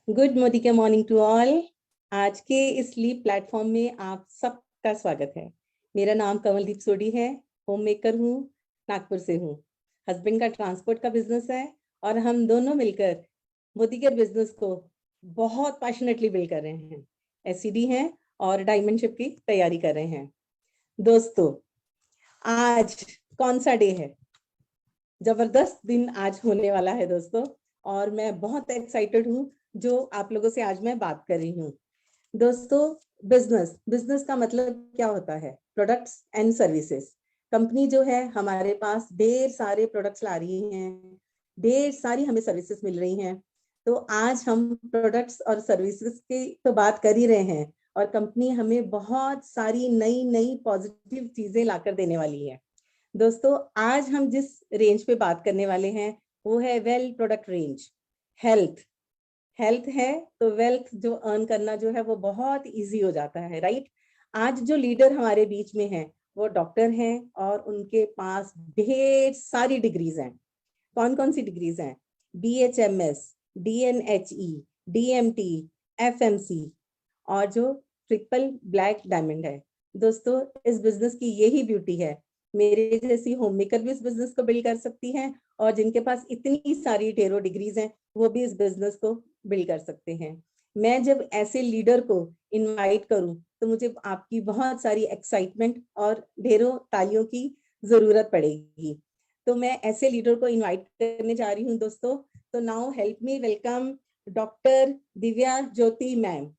Good मोदिका morning to all. आज के इस लीव प्लेटफॉर्म में आप सबका स्वागत है। मेरा नाम कमलदीप सोडी है। होम मेकर हूँ, नागपुर से हूँ। हस्बैंड का ट्रांसपोर्ट का बिजनेस है और हम दोनों मिलकर मोदिकर बिजनेस को बहुत पैशनेटली बिल्ड कर रहे हैं। एससीडी हैं और डायमंडशिप की तैयारी कर रहे हैं। दोस्तों, आज कौन सा डे है? जबरदस्त दिन आज होने वाला है दोस्तों, और मैं बहुत एक्साइटेड हूँ जो आप लोगों से आज मैं बात कर रही हूँ। दोस्तों, बिजनेस का मतलब क्या होता है? Products and services. कंपनी जो है हमारे पास ढेर सारे प्रोडक्ट्स ला रही हैं, ढेर सारी हमें सर्विसेज मिल रही हैं। तो आज हम प्रोडक्ट्स और सर्विसेज की तो बात कर ही रहे हैं, और कंपनी हमें बहुत सारी नई नई पॉजिटिव चीजें लाकर देने वाली है। दोस्तों, आज हम जिस रेंज पे बात करने वाले हैं वो है वेल प्रोडक्ट रेंज। हेल्थ है तो वेल्थ जो अर्न करना जो है वो बहुत इजी हो जाता है, राइट? आज जो लीडर हमारे बीच में है वो डॉक्टर हैं और उनके पास ढेर सारी डिग्रीज हैं। कौन कौन सी डिग्रीज हैं? BHMS, DNHE, DMT, FMC और जो ट्रिपल ब्लैक डायमंड है। दोस्तों, इस बिजनेस की यही ब्यूटी है। मेरे जैसी होम मेकर भी इस बिजनेस को बिल्ड कर सकती हैं, और जिनके पास इतनी सारी ढेरों डिग्रीज हैं वो भी इस बिजनेस को बिल्ड कर सकते हैं। मैं जब ऐसे लीडर को इनवाइट करूं तो मुझे आपकी बहुत सारी एक्साइटमेंट और ढेरों तालियों की जरूरत पड़ेगी। तो मैं ऐसे लीडर को इनवाइट करने जा रही हूँ दोस्तों। तो now help me welcome doctor Divya Jyoti ma'am.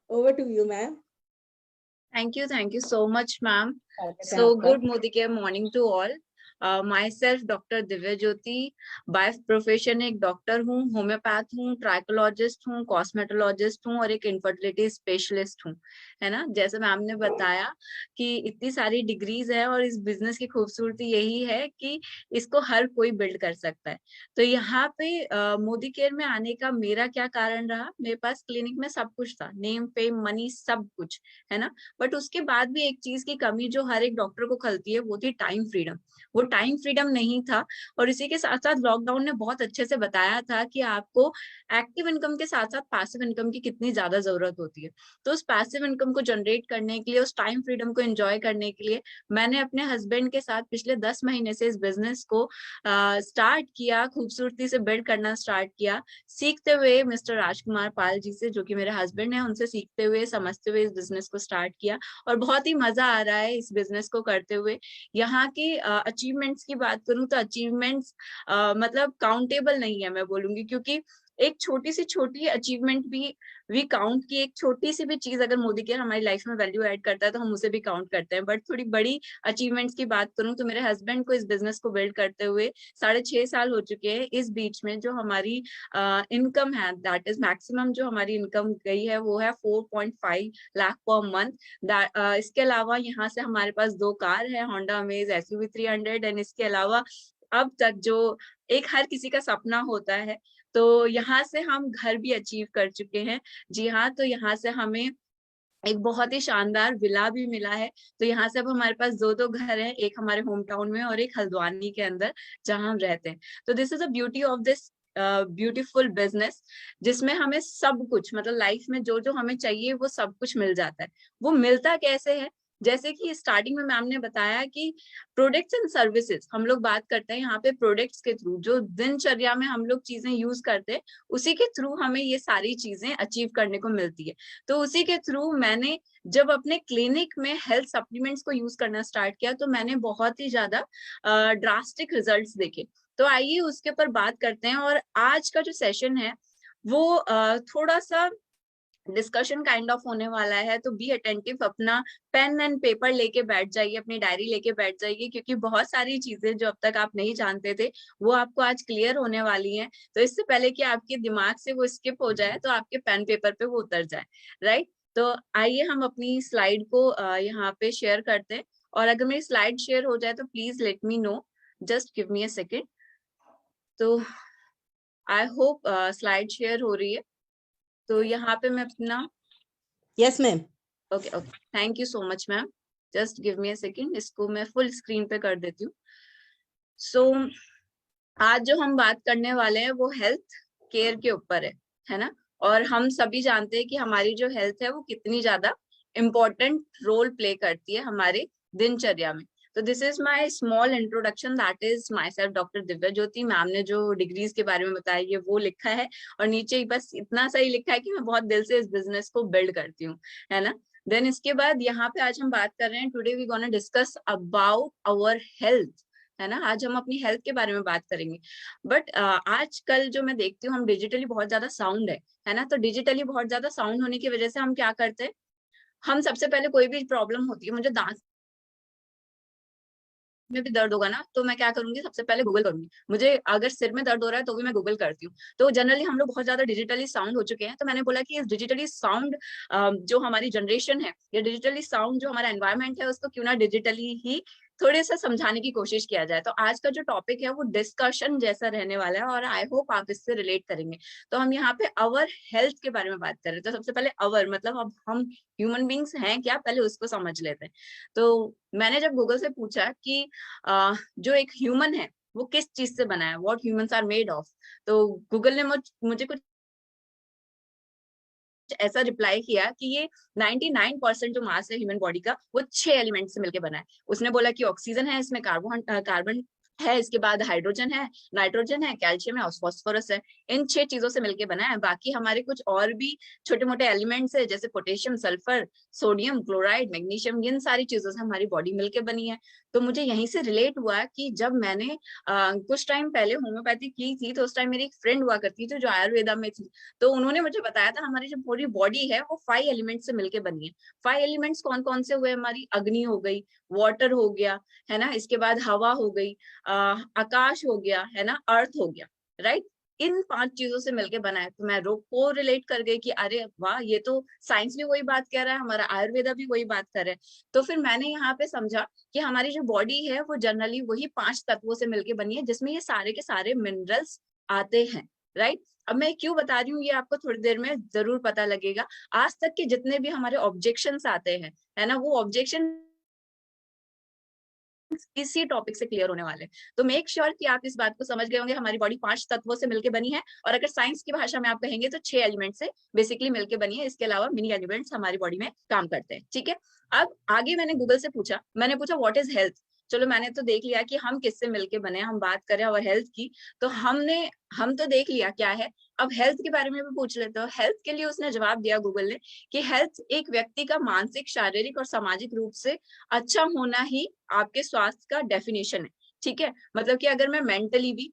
Over to you ma'am. Thank you so much, ma'am. स्वागत है So आपका। good Modike morning to all. Myself doctor Divya Jyoti, by profession एक डॉक्टर हूँ, होम्योपैथ हूँ, ट्राइकोलॉजिस्ट हूँ, कॉस्मेटोलॉजिस्ट हूँ और एक इनफर्टिलिटी स्पेशलिस्ट हूँ, है ना। जैसे मैम ने बताया कि इतनी सारी डिग्रीज है और इस बिजनेस की खूबसूरती यही है कि इसको हर कोई बिल्ड कर सकता है। तो यहाँ पे मोदी केयर में आने का मेरा क्या कारण रहा? मेरे पास क्लिनिक में सब कुछ था, नेम फेम मनी सब कुछ, है ना। बट उसके बाद भी एक चीज की कमी जो हर एक डॉक्टर को खलती है वो थी टाइम फ्रीडम। वो टाइम फ्रीडम नहीं था। और इसी के साथ साथ लॉकडाउन ने बहुत अच्छे से बताया था कि आपको एक्टिव इनकम के साथ साथ पैसिव इनकम की कितनी ज्यादा जरूरत होती है। तो उस पैसिव इनकम को जनरेट करने के लिए, उस टाइम फ्रीडम को एंजॉय करने के लिए मैंने अपने हस्बैंड के साथ पिछले 10 महीने से इस बिजनेस को स्टार्ट किया, खूबसूरती से बिल्ड करना स्टार्ट किया, सीखते हुए मिस्टर राजकुमार पाल जी से, जो कि मेरे हस्बैंड है, उनसे सीखते हुए समझते हुए इस बिजनेस को स्टार्ट किया। और बहुत ही मजा आ रहा है इस बिजनेस को करते हुए। यहाँ की अचीवमेंट्स की बात करूं तो अचीवमेंट्स मतलब काउंटेबल नहीं है, मैं बोलूंगी, क्योंकि एक छोटी सी छोटी अचीवमेंट भी वी काउंट की, एक छोटी सी भी चीज अगर मोदी केयर हमारी लाइफ में वैल्यू ऐड करता है तो हम उसे भी काउंट करते हैं। बट थोड़ी बड़ी अचीवमेंट्स की बात करूं तो मेरे हस्बैंड को इस बिजनेस को बिल्ड करते हुए 6.5 साल हो चुके हैं। इस बीच में जो हमारी इनकम है, दैट इज मैक्सिमम जो हमारी इनकम गई है वो है 4.5 लाख पर मंथ। इसके अलावा यहाँ से हमारे पास 2 कार है, होंडा अमेज SUV 300। एंड इसके अलावा अब तक जो एक हर किसी का सपना होता है, तो यहाँ से हम घर भी अचीव कर चुके हैं। जी हाँ, तो यहाँ से हमें एक बहुत ही शानदार विला भी मिला है। तो यहाँ से अब हमारे पास 2 घर हैं, एक हमारे होम टाउन में और एक हल्द्वानी के अंदर जहाँ हम रहते हैं। तो this is a beauty of this beautiful business, जिसमें हमें सब कुछ, मतलब लाइफ में जो जो हमें चाहिए वो सब कुछ मिल जाता है। वो मिलता कैसे है? जैसे कि स्टार्टिंग में मैम ने बताया कि प्रोडक्ट्स एंड सर्विसेज हम लोग बात करते हैं यहाँ पे। प्रोडक्ट्स के थ्रू जो दिनचर्या में हम लोग चीजें यूज करते हैं, उसी के थ्रू हमें ये सारी चीजें अचीव करने को मिलती है। तो उसी के थ्रू मैंने जब अपने क्लिनिक में हेल्थ सप्लीमेंट्स को यूज करना स्टार्ट किया तो मैंने बहुत ही ज्यादा ड्रास्टिक रिजल्ट्स देखे। तो आइए उसके ऊपर बात करते हैं। और आज का जो सेशन है वो थोड़ा सा डिस्कशन काइंड ऑफ होने वाला है। तो बी अटेंटिव, अपना पेन एंड पेपर लेके बैठ जाइए, अपनी डायरी लेके बैठ जाइए, क्योंकि बहुत सारी चीजें जो अब तक आप नहीं जानते थे वो आपको आज क्लियर होने वाली हैं। तो इससे पहले कि आपके दिमाग से वो स्किप हो जाए तो आपके पेन पेपर पे वो उतर जाए, राइट। तो आइए हम अपनी स्लाइड को यहाँ पे शेयर करते हैं। और अगर मेरी स्लाइड शेयर हो जाए तो please let me know, just give me a second. तो आई होप स्लाइड शेयर हो रही है। तो यहाँ पे मैं अपना, yes ma'am. Okay okay, thank you so much ma'am. Just give me a second, इसको मैं फुल स्क्रीन पे कर देती हूँ। सो आज जो हम बात करने वाले हैं वो हेल्थ केयर के ऊपर है ना। और हम सभी जानते हैं कि हमारी जो हेल्थ है वो कितनी ज्यादा इम्पोर्टेंट रोल प्ले करती है हमारे दिनचर्या में। तो this is my small introduction, that is my self doctor Divya Jyoti. Ma'am ने जो डिग्रीज के बारे में बताया ये वो लिखा है, और नीचे बस इतना सा ही लिखा है कि मैं बहुत दिल से इस बिजनेस को बिल्ड करती हूँ, है ना। देन इसके बाद यहाँ पे आज हम बात कर रहे हैं, today we gonna discuss about our health, है ना। आज हम अपनी हेल्थ के बारे में बात करेंगे। बट आजकल जो मैं देखती हूँ, हम डिजिटली बहुत ज्यादा साउंड है ना। तो डिजिटली बहुत ज्यादा साउंड होने की वजह से हम क्या करते हैं, हम सबसे पहले कोई भी प्रॉब्लम होती है, मुझे दांत में भी दर्द होगा ना तो मैं क्या करूंगी, सबसे पहले गूगल करूंगी। मुझे अगर सिर में दर्द हो रहा है तो भी मैं गूगल करती हूँ। तो जनरली हम लोग बहुत ज्यादा डिजिटली साउंड हो चुके हैं। तो मैंने बोला कि इस डिजिटली साउंड जो हमारी जनरेशन है, या डिजिटली साउंड जो हमारा एनवायरमेंट है, उसको क्यों ना डिजिटली ही थोड़े सा समझाने की कोशिश किया जाए। तो आज का जो टॉपिक है वो डिस्कशन जैसा रहने वाला है, और आई होप आप इससे रिलेट करेंगे। तो हम यहाँ पे अवर हेल्थ के बारे में बात कर रहे हैं। तो सबसे पहले अवर मतलब अब हम ह्यूमन बींग्स हैं क्या, पहले उसको समझ लेते हैं। तो मैंने जब गूगल से पूछा कि जो एक ह्यूमन है वो किस चीज से बना है, what humans are made of, तो गूगल ने मुझे कुछ ऐसा रिप्लाई किया कि ये 99% जो मास है ह्यूमन बॉडी का, वो 6 एलिमेंट से मिलकर बना है। उसने बोला कि ऑक्सीजन है, इसमें कार्बन है, इसके बाद हाइड्रोजन है, नाइट्रोजन है, कैल्शियम है और फास्फोरस है। इन 6 चीजों से मिलकर बना है। बाकी हमारे कुछ और भी छोटे मोटे एलिमेंट्स है, जैसे potassium, sulphur, sodium, chloride, magnesium, इन सारी चीजों से हमारी बॉडी मिलकर बनी है। तो मुझे यहीं से रिलेट हुआ कि जब मैंने कुछ टाइम पहले होम्योपैथी की थी, तो उस टाइम मेरी एक फ्रेंड हुआ करती थी जो आयुर्वेदा में थी। तो उन्होंने मुझे बताया था हमारी जो पूरी बॉडी है वो 5 एलिमेंट से मिलकर बनी है। 5 एलिमेंट्स कौन कौन से हुए, हमारी अग्नि हो गई, वाटर हो गया, है ना, इसके बाद हवा हो गई, आकाश हो गया, है ना, अर्थ हो गया, राइट। इन 5 चीजों से मिलके बना है। तो मैं रोग को रिलेट कर गई कि अरे वाह, ये तो साइंस भी वही बात कह रहा है, हमारा आयुर्वेदा भी वही बात कर रहा है। तो फिर मैंने यहाँ पे समझा कि हमारी जो बॉडी है वो जनरली वही 5 तत्वों से मिलके बनी है, जिसमें ये सारे के सारे मिनरल्स आते हैं, राइट। अब मैं क्यों बता रही हूँ ये आपको थोड़ी देर में जरूर पता लगेगा। आज तक के जितने भी हमारे ऑब्जेक्शंस आते हैं, है ना, वो ऑब्जेक्शन इसी टॉपिक से क्लियर होने वाले हैं। तो मेक श्योर कि आप इस बात को समझ गए होंगे, हमारी बॉडी 5 तत्वों से मिलकर बनी है, और अगर साइंस की भाषा में आप कहेंगे तो 6 एलिमेंट से बेसिकली मिलकर बनी है। इसके अलावा मिनी एलिमेंट्स हमारी बॉडी में काम करते हैं, ठीक है। अब आगे मैंने गूगल से पूछा, मैंने पूछा व्हाट इज हेल्थ। चलो मैंने तो देख लिया कि हम किससे मिलके बने, हम बात करें और हेल्थ की, तो हम तो देख लिया क्या है। अब हेल्थ के बारे में भी पूछ लेते हो। हेल्थ के लिए उसने जवाब दिया गूगल ने कि हेल्थ एक व्यक्ति का मानसिक, शारीरिक और सामाजिक रूप से अच्छा होना ही आपके स्वास्थ्य का डेफिनेशन है, ठीक है। मतलब कि अगर मैं मेंटली भी,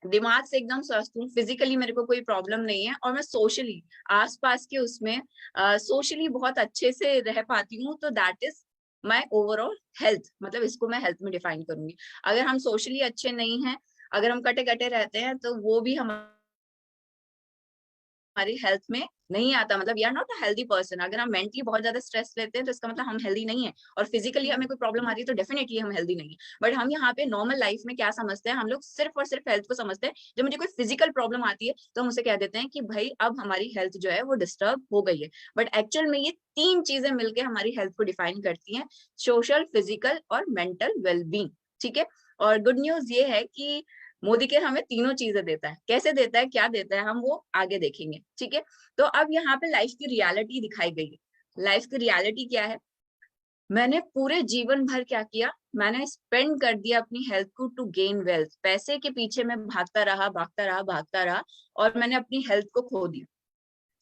दिमाग से एकदम स्वस्थ हूँ, फिजिकली मेरे को कोई प्रॉब्लम नहीं है, और मैं सोशली आसपास के उसमें सोशली बहुत अच्छे से रह पाती हूँ, तो that is my overall health. मतलब इसको मैं हेल्थ में डिफाइन करूंगी। अगर हम सोशली अच्छे नहीं हैं, अगर हम कटे कटे रहते हैं, तो वो भी हमारी हेल्थ में नहीं आता। मतलब we are not a healthy person. अगर हम मेंटली बहुत ज्यादा स्ट्रेस लेते हैं तो इसका मतलब हम हेल्दी नहीं है, और फिजिकली हमें कोई प्रॉब्लम आ रही है तो डेफिनेटली हम हेल्दी नहीं है। बट हम यहाँ पे नॉर्मल लाइफ में क्या समझते हैं, हम लोग सिर्फ और सिर्फ हेल्थ को समझते हैं। जब मुझे कोई फिजिकल प्रॉब्लम आती है तो हम उसे कह देते हैं कि भाई अब हमारी हेल्थ जो है वो डिस्टर्ब हो गई है। बट एक्चुअल में ये 3 चीजें मिलकर हमारी हेल्थ को डिफाइन करती हैं, सोशल, फिजिकल और मेंटल वेलबींग, ठीक है। और गुड न्यूज ये है कि मोदी केयर हमें तीनों चीजें देता है। कैसे देता है, क्या देता है, हम वो आगे देखेंगे, ठीक है। तो अब यहाँ पे लाइफ की रियलिटी दिखाई गई है। लाइफ की रियलिटी क्या है, मैंने पूरे जीवन भर क्या किया, मैंने स्पेंड कर दिया अपनी हेल्थ को टू गेन वेल्थ। पैसे के पीछे मैं भागता रहा, भागता रहा, भागता रहा, और मैंने अपनी हेल्थ को खो दिया,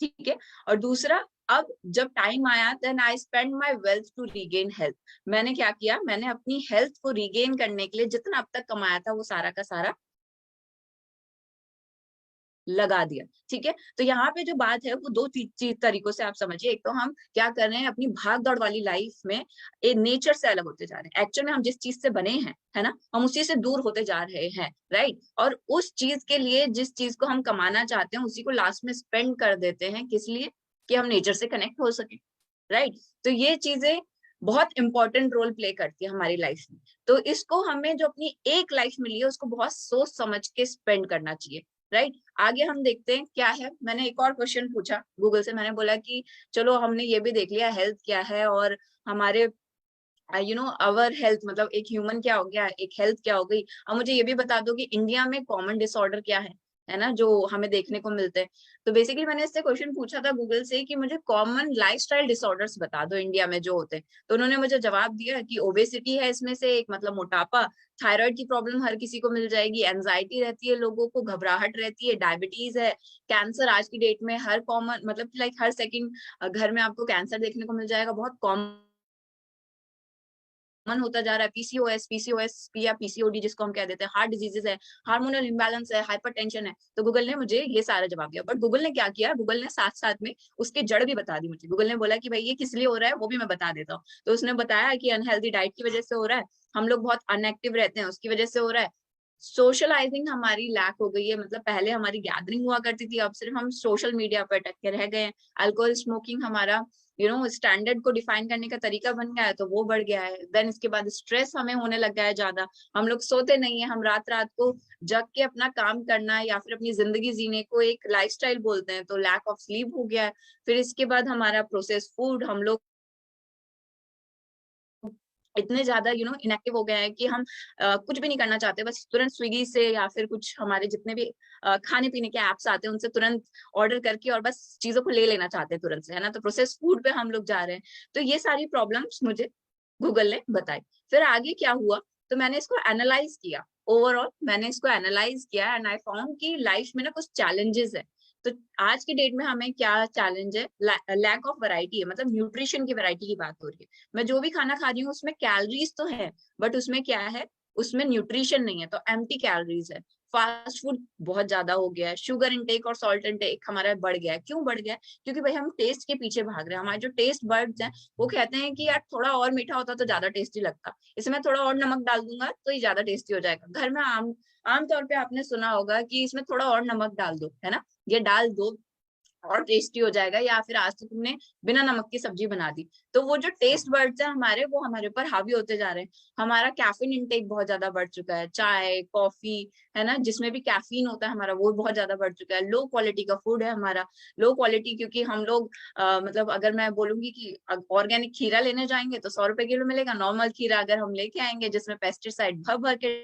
ठीक है। और दूसरा, अब जब टाइम आया, then I spend my wealth to regain health. मैंने क्या किया, मैंने अपनी हेल्थ को रीगेन करने के लिए जितना अब तक कमाया था वो सारा का सारा लगा दिया, ठीक है। तो यहाँ पे जो बात है वो 2 तरीकों से आप समझिए। एक तो हम क्या कर रहे हैं, अपनी भाग दौड़ वाली लाइफ में एक नेचर से अलग होते जा रहे हैं। एक्चुअल में हम जिस चीज से बने हैं, है ना, हम उसी से दूर होते जा रहे हैं, राइट। और उस चीज के लिए, जिस चीज को हम कमाना चाहते हैं, उसी को लास्ट में स्पेंड कर देते हैं, किस लिए, कि हम नेचर से कनेक्ट हो सके, राइट। तो ये चीजें बहुत इंपॉर्टेंट रोल प्ले करती है हमारी लाइफ में। तो इसको हमें, जो अपनी एक लाइफ मिली है, उसको बहुत सोच समझ के स्पेंड करना चाहिए, राइट। आगे हम देखते हैं क्या है। मैंने एक और क्वेश्चन पूछा गूगल से, मैंने बोला कि चलो हमने ये भी देख लिया हेल्थ क्या है, और हमारे अवर हेल्थ मतलब एक ह्यूमन क्या हो गया, एक हेल्थ क्या हो गई। अब मुझे ये भी बता दो कि इंडिया में कॉमन डिसऑर्डर क्या है। है ना, जो हमें देखने को मिलते हैं। तो बेसिकली मैंने इससे क्वेश्चन पूछा था गूगल से कि मुझे कॉमन लाइफस्टाइल डिसऑर्डर्स बता दो इंडिया में जो होते हैं। तो उन्होंने मुझे जवाब दिया कि ओबेसिटी है इसमें से एक, मतलब मोटापा, थायराइड की प्रॉब्लम हर किसी को मिल जाएगी, एंजाइटी रहती है लोगों को, घबराहट रहती है, डायबिटीज है, कैंसर आज की डेट में हर कॉमन, मतलब लाइक हर सेकंड घर में आपको कैंसर देखने को मिल जाएगा, बहुत कॉमन होता जा रहा है। पीसीओएस या पीसीओडी जिसको हम कह देते हैं, हार्ट डिजीजेस है, हार्मोनल इम्बैलेंस है, हाइपरटेंशन है। तो गूगल ने मुझे ये सारा जवाब दिया। बट गूगल ने क्या किया, गूगल ने साथ साथ में उसकी जड़ भी बता दी मुझे। गूगल ने बोला कि भाई ये किस लिए हो रहा है वो भी मैं बता देता हूँ। तो उसने बताया कि अनहेल्दी डाइट की वजह से हो रहा है, हम लोग बहुत अनएक्टिव रहते हैं उसकी वजह से हो रहा है, सोशलाइजिंग हमारी लैक हो गई है, मतलब पहले हमारी गैदरिंग हुआ करती थी, अब सिर्फ हम सोशल मीडिया पर अटक के रह गए हैं। अल्कोहल स्मोकिंग हमारा स्टैंडर्ड को डिफाइन करने का तरीका बन गया है, तो वो बढ़ गया है। देन इसके बाद स्ट्रेस हमें होने लग गया है ज्यादा, हम लोग सोते नहीं है, हम रात रात को जग के अपना काम करना या फिर अपनी जिंदगी जीने को एक लाइफस्टाइल बोलते हैं, तो लैक ऑफ स्लीप हो गया है। फिर इसके बाद हमारा प्रोसेस फूड, हम लोग इतने ज्यादा इनएक्टिव हो गए हैं कि हम कुछ भी नहीं करना चाहते, बस तुरंत स्विगी से या फिर कुछ हमारे जितने भी खाने पीने के एप्स आते हैं उनसे तुरंत ऑर्डर करके और बस चीजों को ले लेना चाहते हैं तुरंत से, है ना। तो प्रोसेस फूड पे हम लोग जा रहे हैं। तो ये सारी प्रॉब्लम्स मुझे गूगल ने बताई। फिर आगे क्या हुआ, तो मैंने इसको एनालाइज किया, ओवरऑल मैंने इसको एनालाइज किया एंड आई फाउंड कि लाइफ में ना कुछ चैलेंजेस है। तो आज की डेट में हमें क्या चैलेंज है, लैक ऑफ वैरायटी है, मतलब न्यूट्रिशन की वैरायटी की बात हो रही है। मैं जो भी खाना खा रही हूँ उसमें कैलोरीज तो है, बट उसमें क्या है, उसमें न्यूट्रिशन नहीं है, तो एम्प्टी कैलोरीज है। फास्ट फूड बहुत ज्यादा हो गया है, शुगर इंटेक और सॉल्ट इंटेक हमारा बढ़ गया है। क्यों बढ़ गया है? क्योंकि भाई हम टेस्ट के पीछे भाग रहे हैं। हमारे जो टेस्ट बर्ड्स हैं वो कहते हैं कि यार थोड़ा और मीठा होता तो ज्यादा टेस्टी लगता, इसमें थोड़ा और नमक डाल दूंगा तो ये ज्यादा टेस्टी हो जाएगा। घर में आमतौर पे आपने सुना होगा कि इसमें थोड़ा और नमक डाल दो, है ना, ये डाल दो और टेस्टी हो जाएगा, या फिर आज तो तुमने बिना नमक की सब्जी बना दी। तो वो जो टेस्ट बर्ड्स है हमारे, वो हमारे ऊपर हावी होते जा रहे हैं। हमारा कैफीन इंटेक बहुत ज्यादा बढ़ चुका है, चाय कॉफी, है ना, जिसमें भी कैफीन होता है हमारा वो बहुत ज्यादा बढ़ चुका है। लो क्वालिटी का फूड है हमारा, लो क्वालिटी, क्योंकि हम लोग मतलब अगर मैं बोलूंगी कि ऑर्गेनिक खीरा लेने जाएंगे तो 100 रुपए किलो मिलेगा, नॉर्मल खीरा अगर हम लेके आएंगे जिसमें पेस्टिसाइड भर भर के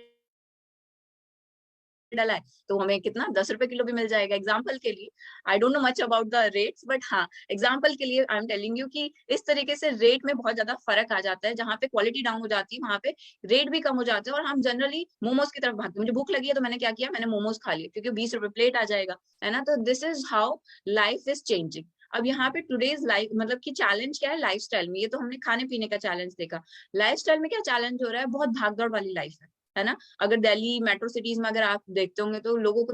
डाला है तो हमें कितना 10 रुपए किलो भी मिल जाएगा। एग्जाम्पल के लिए, I don't know much about the rates, but हाँ एग्जाम्पल के लिए आई एम टेलिंग यू कि इस तरीके से रेट में बहुत ज्यादा फर्क आ जाता है। जहाँ पे क्वालिटी डाउन हो जाती है वहां पे रेट भी कम हो जाते हैं, और हम जनरली मोमोज की तरफ भागते हैं। मुझे भूख लगी है तो मैंने क्या किया, मैंने मोमोज खा लिए क्योंकि 20 रुपए प्लेट आ जाएगा, है ना। तो this is how life is changing. अब यहाँ पे टुडेज लाइफ, मतलब कि चैलेंज क्या है लाइफस्टाइल में, ये तो हमने खाने पीने का चैलेंज देखा। लाइफस्टाइल में क्या चैलेंज हो रहा है, बहुत भागदौड़ वाली लाइफ है ना। अगर दिल्ली मेट्रो सिटीज में अगर आप देखते होंगे तो लोगों को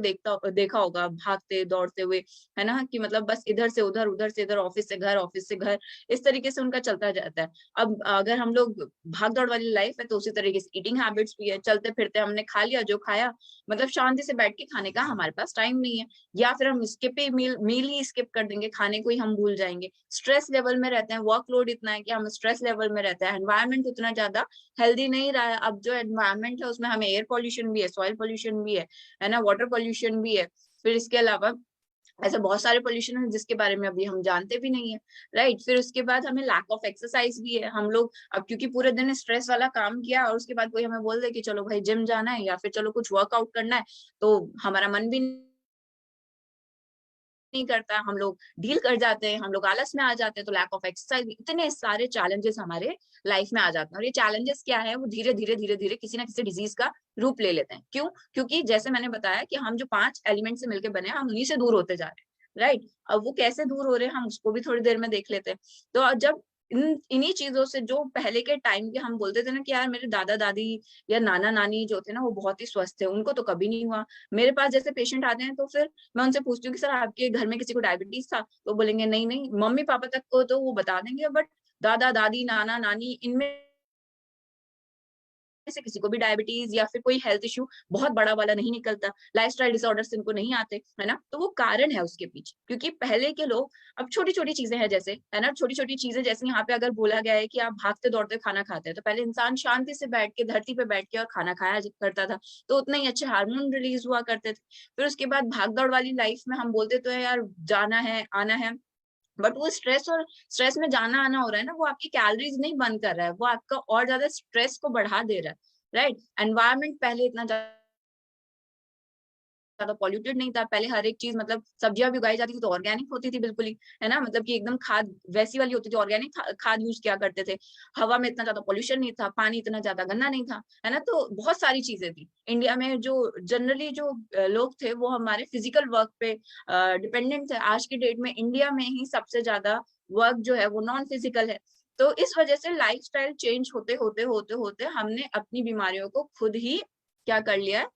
देखा होगा भागते दौड़ते हुए, है ना, कि मतलब बस इधर से उधर, उधर से इधर, ऑफिस से घर, ऑफिस से घर, इस तरीके से उनका चलता जाता है। अब अगर हम लोग भाग दौड़ वाली लाइफ है तो उसी तरीके से ईटिंग हैबिट्स भी है, चलते फिरते हमने खा लिया जो खाया, मतलब शांति से बैठ के खाने का हमारे पास टाइम नहीं है, या फिर हम स्किप ही मील ही स्किप कर देंगे, खाने को ही हम भूल जाएंगे। स्ट्रेस लेवल में रहते हैं, वर्कलोड इतना है कि हम स्ट्रेस लेवल में रहते हैं, एनवायरमेंट उतना ज्यादा हेल्दी नहीं रहा है। अब जो एनवायरमेंट है उसमें हमें एयर पॉल्यूशन भी है, सॉइल पॉल्यूशन भी है ना, वाटर पॉल्यूशन भी है। फिर इसके अलावा ऐसे बहुत सारे पोल्यूशन है जिसके बारे में अभी हम जानते भी नहीं है, राइट। फिर उसके बाद हमें लैक ऑफ एक्सरसाइज भी है। हम लोग अब क्योंकि पूरे दिन स्ट्रेस वाला काम किया और उसके बाद कोई हमें बोल दे कि चलो भाई जिम जाना है या फिर चलो कुछ वर्कआउट करना है, तो हमारा मन भी नहीं करता, हम लोग ढील कर जाते हैं, हम लोग आलस में आ जाते हैं। तो लैक ऑफ एक्सरसाइज, इतने सारे चैलेंजेस हमारे लाइफ में आ जाते हैं। और ये चैलेंजेस क्या है, वो धीरे धीरे धीरे धीरे किसी ना किसी डिजीज का रूप ले लेते हैं। क्यों? क्योंकि जैसे मैंने बताया कि हम जो 5 एलिमेंट से मिलकर बने हैं, हम उन्हीं से दूर होते जा रहे हैं, राइट। अब वो कैसे दूर हो रहे हैं हम उसको भी थोड़ी देर में देख लेते हैं। तो जब इन्हीं चीजों से, जो पहले के टाइम के हम बोलते थे ना कि यार मेरे दादा दादी या नाना नानी जो थे ना वो बहुत ही स्वस्थ थे, उनको तो कभी नहीं हुआ। मेरे पास जैसे पेशेंट आते हैं तो फिर मैं उनसे पूछती हूँ कि सर आपके घर में किसी को डायबिटीज था, तो बोलेंगे नहीं नहीं, मम्मी पापा तक को तो वो बता देंगे, बट दादा दादी नाना नानी इनमें से किसी को भी डायबिटीज या फिर कोई हेल्थ इश्यू बहुत बड़ा वाला नहीं निकलता, लाइफस्टाइल डिसऑर्डर्स इनको नहीं आते, है ना। तो वो कारण है उसके पीछे, क्योंकि पहले के लोग, अब छोटी छोटी चीजें हैं जैसे, है ना, छोटी छोटी चीजें जैसे यहाँ पे अगर बोला गया है कि आप भागते दौड़ते खाना खाते हैं, तो पहले इंसान शांति से बैठ के धरती पे बैठ के और खाना खाया करता था, तो उतने ही अच्छे हार्मोन रिलीज हुआ करते थे। फिर उसके बाद भागदौड़ वाली लाइफ में हम बोलते तो है यार जाना है आना है, बट वो स्ट्रेस में जाना आना हो रहा है ना, वो आपकी कैलोरीज नहीं बर्न कर रहा है, वो आपका और ज्यादा स्ट्रेस को बढ़ा दे रहा है, राइट। एनवायरमेंट पहले इतना ज्यादा पॉल्यूटेड नहीं था। पहले हर एक चीज मतलब सब्जियां भी उगाई जाती थी तो ऑर्गेनिक होती थी बिल्कुल ही, है ना, मतलब कि एकदम खाद वैसी वाली होती थी, ऑर्गेनिक खाद यूज किया करते थे। हवा में इतना ज्यादा पॉल्यूशन नहीं था, पानी इतना ज्यादा गंदा नहीं था, है ना। तो बहुत सारी चीजें थी इंडिया में। जो जनरली जो लोग थे वो हमारे फिजिकल वर्क पे डिपेंडेंट थे। आज की डेट में इंडिया में ही सबसे ज्यादा वर्क जो है वो नॉन फिजिकल है। तो इस वजह से लाइफस्टाइल चेंज होते होते होते होते हमने अपनी बीमारियों को खुद ही क्या कर लिया है,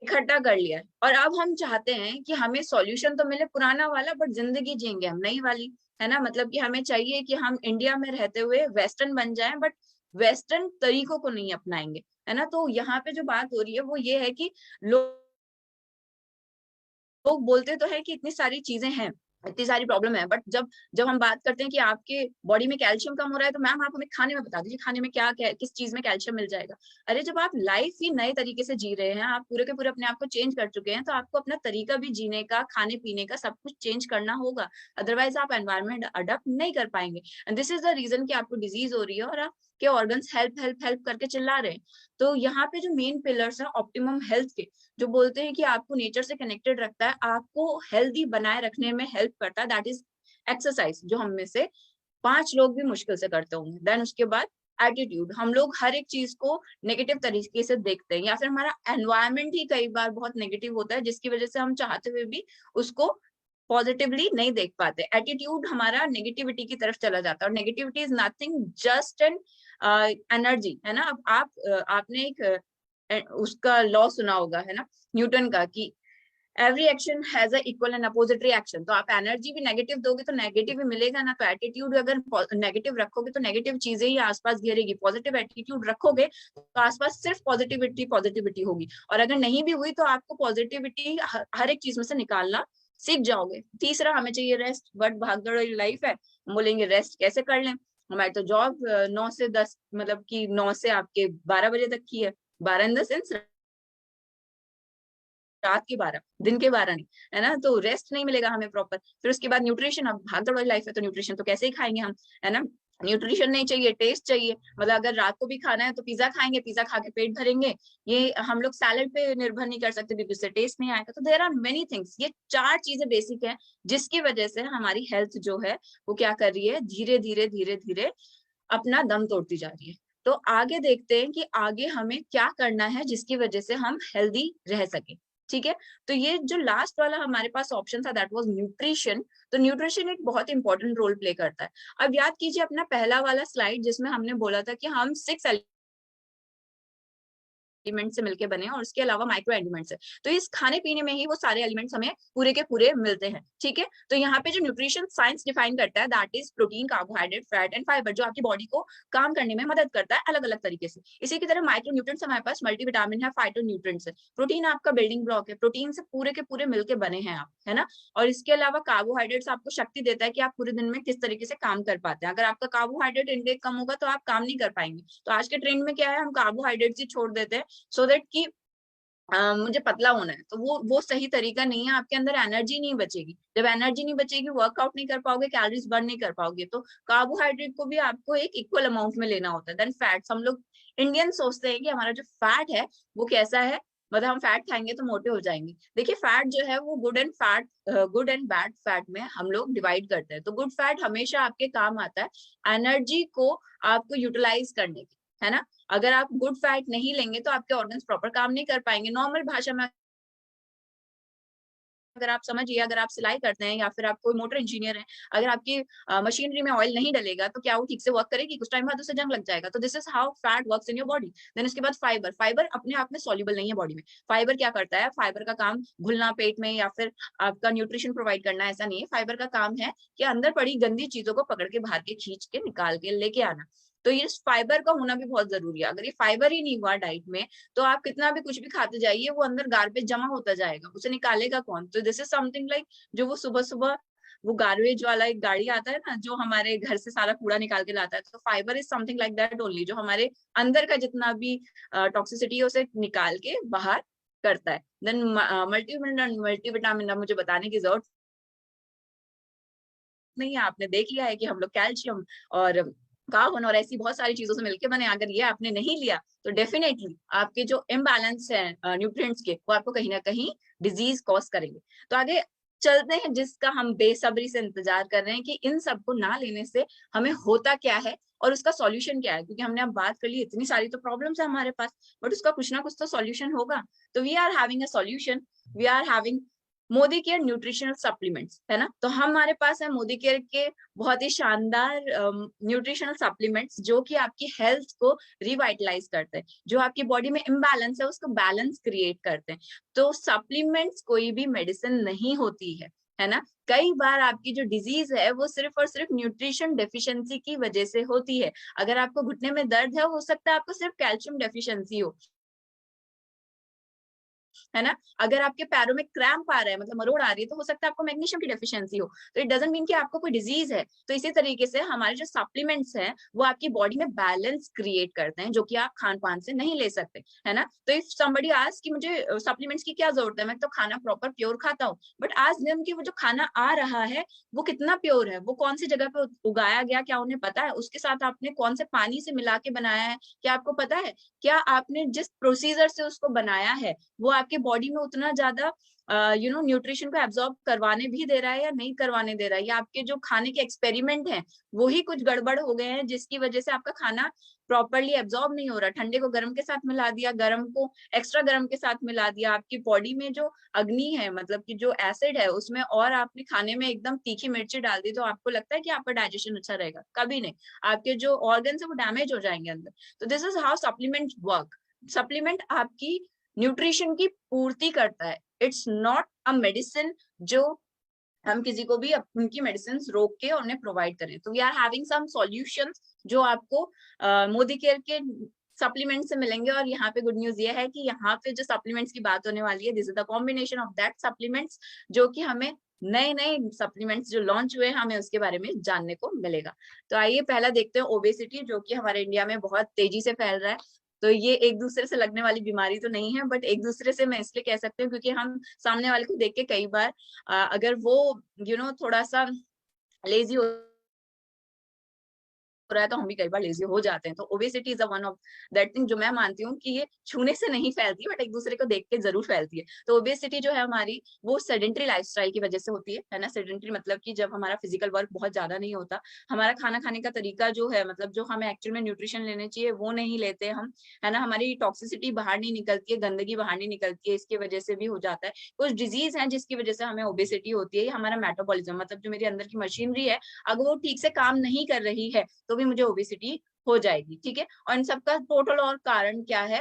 इकट्ठा कर लिया है। और अब हम चाहते हैं कि हमें सॉल्यूशन तो मिले पुराना वाला, बट जिंदगी जिएंगे हम नई वाली, है ना। मतलब कि हमें चाहिए कि हम इंडिया में रहते हुए वेस्टर्न बन जाएं, बट वेस्टर्न तरीकों को नहीं अपनाएंगे, है ना। तो यहाँ पे जो बात हो रही है वो ये है कि लोग बोलते तो है कि इतनी सारी चीजें हैं, इतनी सारी प्रॉब्लम है, बट जब जब हम बात करते हैं कि आपके बॉडी में कैल्शियम कम हो रहा है तो मैम आप हमें खाने में बता दीजिए, खाने में क्या किस चीज में कैल्शियम मिल जाएगा। अरे जब आप लाइफ ही नए तरीके से जी रहे हैं, आप पूरे के पूरे अपने आप को चेंज कर चुके हैं, तो आपको अपना तरीका भी जीने का, खाने पीने का सब कुछ चेंज करना होगा। अदरवाइज आप एनवायरमेंट अडप्ट नहीं कर पाएंगे। And this is the reason कि आपको डिजीज हो रही है और आपके ऑर्गन्स हेल्प हेल्प हेल्प करके चिल्ला रहे हैं। तो यहाँ पे जो मेन पिलर्स है ऑप्टिमम हेल्थ के, जो बोलते हैं कि आपको नेचर से कनेक्टेड रखता है, आपको हेल्दी बनाए रखने में हेल्प करता है, दैट इज एक्सरसाइज, जो हम में से 5 लोग भी मुश्किल से करते होंगे। देन उसके बाद एटीट्यूड, हम लोग हर एक चीज को नेगेटिव तरीके से देखते हैं, या फिर हमारा एनवायरनमेंट ही कई बार बहुत नेगेटिव होता है जिसकी वजह से हम चाहते हुए भी उसको पॉजिटिवली नहीं देख पाते। एटीट्यूड हमारा नेगेटिविटी की तरफ चला जाता है, और negativity is nothing just an energy, है ना। अब आपने एक उसका लॉ सुना होगा, है ना, न्यूटन का, कि every action has a equal and opposite reaction. तो आप एनर्जी भी नेगेटिव दोगे तो नेगेटिव ही मिलेगा ना। तो एटीट्यूड अगर नेगेटिव रखोगे तो नेगेटिव चीजें ही आसपास घेरेगी, पॉजिटिव एटीट्यूड रखोगे तो आसपास सिर्फ पॉजिटिविटी पॉजिटिविटी होगी। और अगर नहीं भी हुई तो आपको पॉजिटिविटी हर एक चीज में से निकालना सीख जाओगे। तीसरा, हमें चाहिए रेस्ट, बट भागदौड़ वाली लाइफ है, हम बोलेंगे रेस्ट कैसे कर लें, हमारी तो जॉब 9 से 10, मतलब कि 9 से आपके 12 बजे तक की है, 12 इन द सेंस रात के 12, दिन के 12 नहीं, है ना। तो रेस्ट नहीं मिलेगा हमें प्रॉपर। फिर उसके बाद न्यूट्रिशन, अब भागदौड़ वाली लाइफ है तो न्यूट्रिशन तो कैसे ही खाएंगे हम, है ना। न्यूट्रिशन नहीं चाहिए, टेस्ट चाहिए। मतलब अगर रात को भी खाना है तो पिज्जा खाएंगे, पिज्जा खा के पेट भरेंगे, ये हम लोग सैलड पे निर्भर नहीं कर सकते क्योंकि उससे टेस्ट नहीं आएगा। तो देयर आर मेनी थिंग्स, ये 4 चीजें बेसिक है जिसकी वजह से हमारी हेल्थ जो है वो क्या कर रही है, धीरे धीरे धीरे धीरे अपना दम तोड़ती जा रही है। तो आगे देखते हैं कि आगे हमें क्या करना है जिसकी वजह से हम हेल्दी रह सके। ठीक है, तो ये जो लास्ट वाला हमारे पास ऑप्शन था दैट वाज न्यूट्रिशन। तो न्यूट्रिशन एक बहुत इंपॉर्टेंट रोल प्ले करता है। अब याद कीजिए अपना पहला वाला स्लाइड जिसमें हमने बोला था कि हम 6 एलिमेंट से मिलके बने हैं और उसके अलावा माइक्रो एलिमेंट्स है। तो इस खाने पीने में ही वो सारे एलिमेंट्स हमें पूरे के पूरे मिलते हैं। ठीक है, तो यहाँ पे जो न्यूट्रिशन साइंस डिफाइन करता है that is protein, carbohydrate, fat and fibre, जो आपकी बॉडी को काम करने में मदद करता है अलग अलग तरीके से। इसी की तरह माइक्रो न्यूट्रिएंट्स हमारे पास मल्टीविटामिन है, फाइटो न्यूट्रिएंट्स है। प्रोटीन आपका बिल्डिंग ब्लॉक है, प्रोटीन से पूरे के पूरे मिलके बने हैं आप, है ना। और इसके अलावा कार्बोहाइड्रेट्स आपको शक्ति देता है कि आप पूरे दिन में किस तरीके से काम कर पाते हैं। अगर आपका कार्बोहाइड्रेट इंटेक कम होगा तो आप काम नहीं कर पाएंगे। तो आज के ट्रेंड में क्या है, हम कार्बोहाइड्रेट्स ही छोड़ देते हैं सो दैट कि मुझे पतला होना है। तो वो सही तरीका नहीं है, आपके अंदर एनर्जी नहीं बचेगी। जब एनर्जी नहीं बचेगी, वर्कआउट नहीं कर पाओगे, कैलोरीज बर्न नहीं कर पाओगे। तो कार्बोहाइड्रेट को भी आपको एक इक्वल अमाउंट में लेना होता है। देन फैट्स, हम लोग इंडियन सोचते हैं कि हमारा जो फैट है वो कैसा है, मतलब हम फैट खाएंगे तो मोटे हो जाएंगे। देखिए फैट जो है वो गुड एंड बैड फैट में हम लोग डिवाइड करते हैं। तो गुड फैट हमेशा आपके काम आता है एनर्जी को आपको यूटिलाइज करने की, है ना। अगर आप गुड फैट नहीं लेंगे तो आपके ऑर्गन्स प्रॉपर काम नहीं कर पाएंगे। नॉर्मल भाषा में अगर आप समझिए, अगर आप सिलाई करते हैं या फिर आप कोई मोटर इंजीनियर है, अगर आपकी मशीनरी में ऑयल नहीं डलेगा तो क्या वो ठीक से वर्क करेगी? कुछ टाइम बाद उसे जंग लग जाएगा। तो this is how fat works in your body. Then उसके बाद फाइबर, फाइबर अपने आप में सॉल्युबल नहीं है बॉडी में। फाइबर क्या करता है, फाइबर का काम घुलना पेट में या फिर आपका न्यूट्रिशन प्रोवाइड करना, ऐसा नहीं है। फाइबर का काम है कि अंदर पड़ी गंदी चीजों को पकड़ के बाहर के खींच के निकाल के लेके आना। तो ये फाइबर का होना भी बहुत जरूरी है। अगर ये फाइबर ही नहीं हुआ डाइट में तो आप कितना भी कुछ भी खाते जाइए, वो अंदर गार्बेज जमा होता जाएगा, उसे निकालेगा कौन? तो दिस इज समथिंग लाइक जो वो सुबह सुबह वो गार्बेज वाला एक गाड़ी आता है ना, जो हमारे घर से सारा कूड़ा निकाल के लाता है। तो fibre is something like that only, जो हमारे अंदर का जितना भी टॉक्सिसिटी है उसे निकाल के बाहर करता है। देन मल्टीविटामिन मुझे बताने की जरूरत नहीं है, आपने देख लिया है कि हम लोग कैल्शियम और कार्बन और ऐसी बहुत सारी चीजों से मिलकर बने। अगर ये आपने नहीं लिया तो डेफिनेटली आपके जो इम्बैलेंस है न्यूट्रिएंट्स के, वो आपको कहीं ना कहीं डिजीज कॉज करेंगे। तो आगे चलते हैं, जिसका हम बेसब्री से इंतजार कर रहे हैं कि इन सबको ना लेने से हमें होता क्या है और उसका सॉल्यूशन क्या है। क्योंकि हमने अब बात कर ली, इतनी सारी तो प्रॉब्लम्स है हमारे पास, बट उसका कुछ ना कुछ तो सॉल्यूशन होगा। तो we are having a solution, we are having Modicare nutritional supplements, है ना। तो हमारे पास है मोदी केयर के बहुत ही शानदार न्यूट्रिशनल सप्लीमेंट्स, जो कि आपकी हेल्थ को रिवाइटलाइज करते हैं, जो आपकी बॉडी में इम्बैलेंस है उसको बैलेंस क्रिएट करते हैं। तो सप्लीमेंट्स कोई भी मेडिसिन नहीं होती है ना। कई बार आपकी जो डिजीज है वो सिर्फ और सिर्फ न्यूट्रिशन डेफिशिएंसी की वजह से होती है। अगर आपको घुटने में दर्द है, हो सकता है आपको सिर्फ कैल्शियम डेफिशिएंसी हो, है ना। अगर आपके पैरों में क्रैम्प आ रहा है, मतलब मरोड़ आ रही है, तो हो सकता है आपको मैग्नीशियम की डेफिशिएंसी हो। तो इट डजंट मीन कि आपको कोई डिजीज है। तो इसी तरीके से हमारे जो सप्लीमेंट्स हैं वो आपकी बॉडी में बैलेंस क्रिएट करते हैं, जो कि आप खान पान से नहीं ले सकते, है ना। तो इफ समबडी आस्क कि मुझे सप्लीमेंट्स की क्या जरूरत है, मैं तो खाना प्रॉपर प्योर खाता हूँ, बट आज दिन की वो जो खाना आ रहा है वो कितना प्योर है, वो कौन सी जगह पे उगाया गया, क्या उन्हें पता है, उसके साथ आपने कौन से पानी से मिला के बनाया है, क्या आपको पता है, क्या आपने जिस प्रोसीजर से उसको बनाया है वो आपके बॉडी में उतना ज्यादा न्यूट्रिशन को एब्जॉर्ब करवाने भी दे रहा है या नहीं करवाने दे रहा है, या आपके जो खाने के एक्सपेरिमेंट हैं वो ही कुछ गड़बड़ हो गए हैं जिसकी वजह से आपका खाना प्रॉपरली एब्जॉर्ब नहीं हो रहा। ठंडे को गर्म के साथ मिला दिया, गर्म को एक्स्ट्रा गर्म के साथ मिला दिया, आपकी बॉडी में जो अग्नि है, मतलब कि जो एसिड है उसमें, और आपने खाने में एकदम तीखी मिर्ची डाल दी, तो आपको लगता है कि आपका डाइजेशन अच्छा रहेगा? कभी नहीं। आपके जो ऑर्गन्स है वो डैमेज हो जाएंगे अंदर। तो this is how supplement work. Supplement आपकी न्यूट्रिशन की पूर्ति करता है, इट्स नॉट अ मेडिसिन जो हम किसी को भी उनकी मेडिसिन रोक के उन्हें प्रोवाइड करें। तो we are having some solutions जो आपको मोदी केयर के सप्लीमेंट से मिलेंगे। और यहाँ पे गुड न्यूज ये है कि यहाँ पे जो सप्लीमेंट्स की बात होने वाली है, this is the combination of that supplements, जो कि हमें नए नए सप्लीमेंट्स जो लॉन्च हुए हैं हमें उसके बारे में जानने को मिलेगा। तो आइए पहला देखते हैं ओबेसिटी, जो कि हमारे इंडिया में बहुत तेजी से फैल रहा है। तो ये एक दूसरे से लगने वाली बीमारी तो नहीं है, बट एक दूसरे से मैं इसलिए कह सकती हूँ क्योंकि हम सामने वाले को देख के कई बार अगर वो थोड़ा सा लेजी हो रहा है तो हम भी कई बार लेजी हो जाते हैं। तो obesity is one of that thing जो मैं मानती हूँ कि ये छूने से नहीं फैलती, बट एक दूसरे को देख के जरूर फैलती है। तो ओबेसिटी जो है हमारी, वो सेडेंट्री लाइफस्टाइल की वजह से होती है ना। सेडेंट्री मतलब कि जब हमारा फिजिकल वर्क बहुत ज्यादा नहीं होता, हमारा खाना खाने का तरीका जो है, मतलब जो हमें एक्चुअल में न्यूट्रिशन लेने चाहिए वो नहीं लेते हम, है ना। हमारी टॉक्सिसिटी बाहर नहीं निकलती है, गंदगी बाहर नहीं निकलती है, इसकी वजह से भी हो जाता है। कुछ डिजीज है जिसकी वजह से हमें ओबेसिटी होती है। हमारा मेटाबॉलिज्म, मतलब जो मेरी अंदर की मशीनरी है, अगर वो ठीक से काम नहीं कर रही है तो भी मुझे ओबेसिटी हो जाएगी, ठीक है। और इन सबका टोटल और कारण क्या है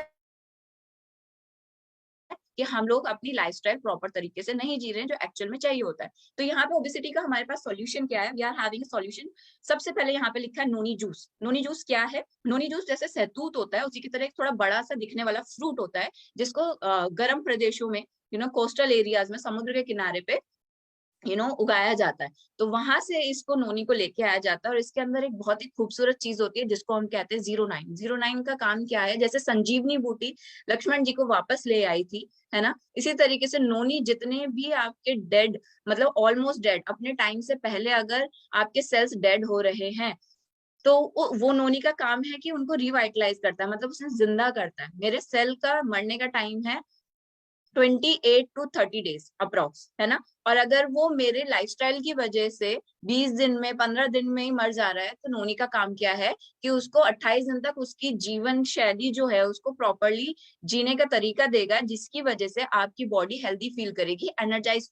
कि हम लोग अपनी लाइफस्टाइल प्रॉपर तरीके से नहीं जी रहे हैं, जो एक्चुअल में चाहिए होता है। तो यहाँ पे ओबेसिटी का हमारे पास सॉल्यूशन क्या है, वी आर हैविंग सॉल्यूशन। सबसे पहले यहाँ पे लिखा है नोनी जूस। नोनी जूस क्या है? नोनी जूस जैसे सहतूत होता है, उसी की तरह एक थोड़ा बड़ा सा दिखने वाला फ्रूट होता है, जिसको गर्म प्रदेशों में, कोस्टल एरियाज में, समुद्र के किनारे पे उगाया जाता है। तो वहां से इसको नोनी को लेके आया जाता है, और इसके अंदर एक बहुत ही खूबसूरत चीज होती है जिसको हम कहते हैं 09। 09 का काम क्या है? जैसे संजीवनी बूटी लक्ष्मण जी को वापस ले आई थी, है ना, इसी तरीके से नोनी जितने भी आपके डेड, मतलब ऑलमोस्ट डेड, अपने टाइम से पहले अगर आपके सेल्स डेड हो रहे हैं, तो वो नोनी का काम है कि उनको रिवाइटलाइज करता है, मतलब उसे जिंदा करता है। मेरे सेल का मरने का टाइम है 28 to 30 डेज अप्रोक्स, है ना। और अगर वो मेरे लाइफस्टाइल की वजह से 20 दिन में, 15 दिन में ही मर जा रहा है, तो नोनी का काम क्या है कि उसको 28 दिन तक उसकी जीवन शैली जो है उसको प्रॉपरली जीने का तरीका देगा, जिसकी वजह से आपकी बॉडी हेल्दी फील करेगी, एनर्जाइज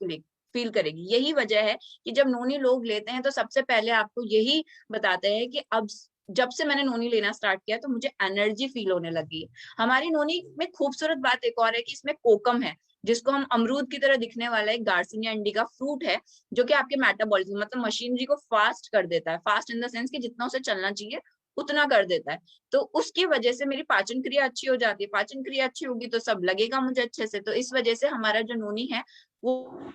फील करेगी। यही वजह है कि जब नोनी लोग लेते हैं तो सबसे पहले आपको यही बताते हैं कि अब जब से मैंने नोनी लेना स्टार्ट किया तो मुझे एनर्जी फील होने लगी है। हमारी नोनी में खूबसूरत बात एक और है कि इसमें कोकम है, जिसको हम अमरूद की तरह दिखने वाला एक गार्सिनिया इंडिका फ्रूट है, जो कि आपके मेटाबॉलिज्म, मतलब मशीनरी को फास्ट कर देता है। फास्ट इन द सेंस कि जितना उसे चलना चाहिए उतना कर देता है। तो उसकी वजह से मेरी पाचन क्रिया अच्छी हो जाती है। पाचन क्रिया अच्छी होगी तो सब लगेगा मुझे अच्छे से। तो इस वजह से हमारा जो नोनी है वो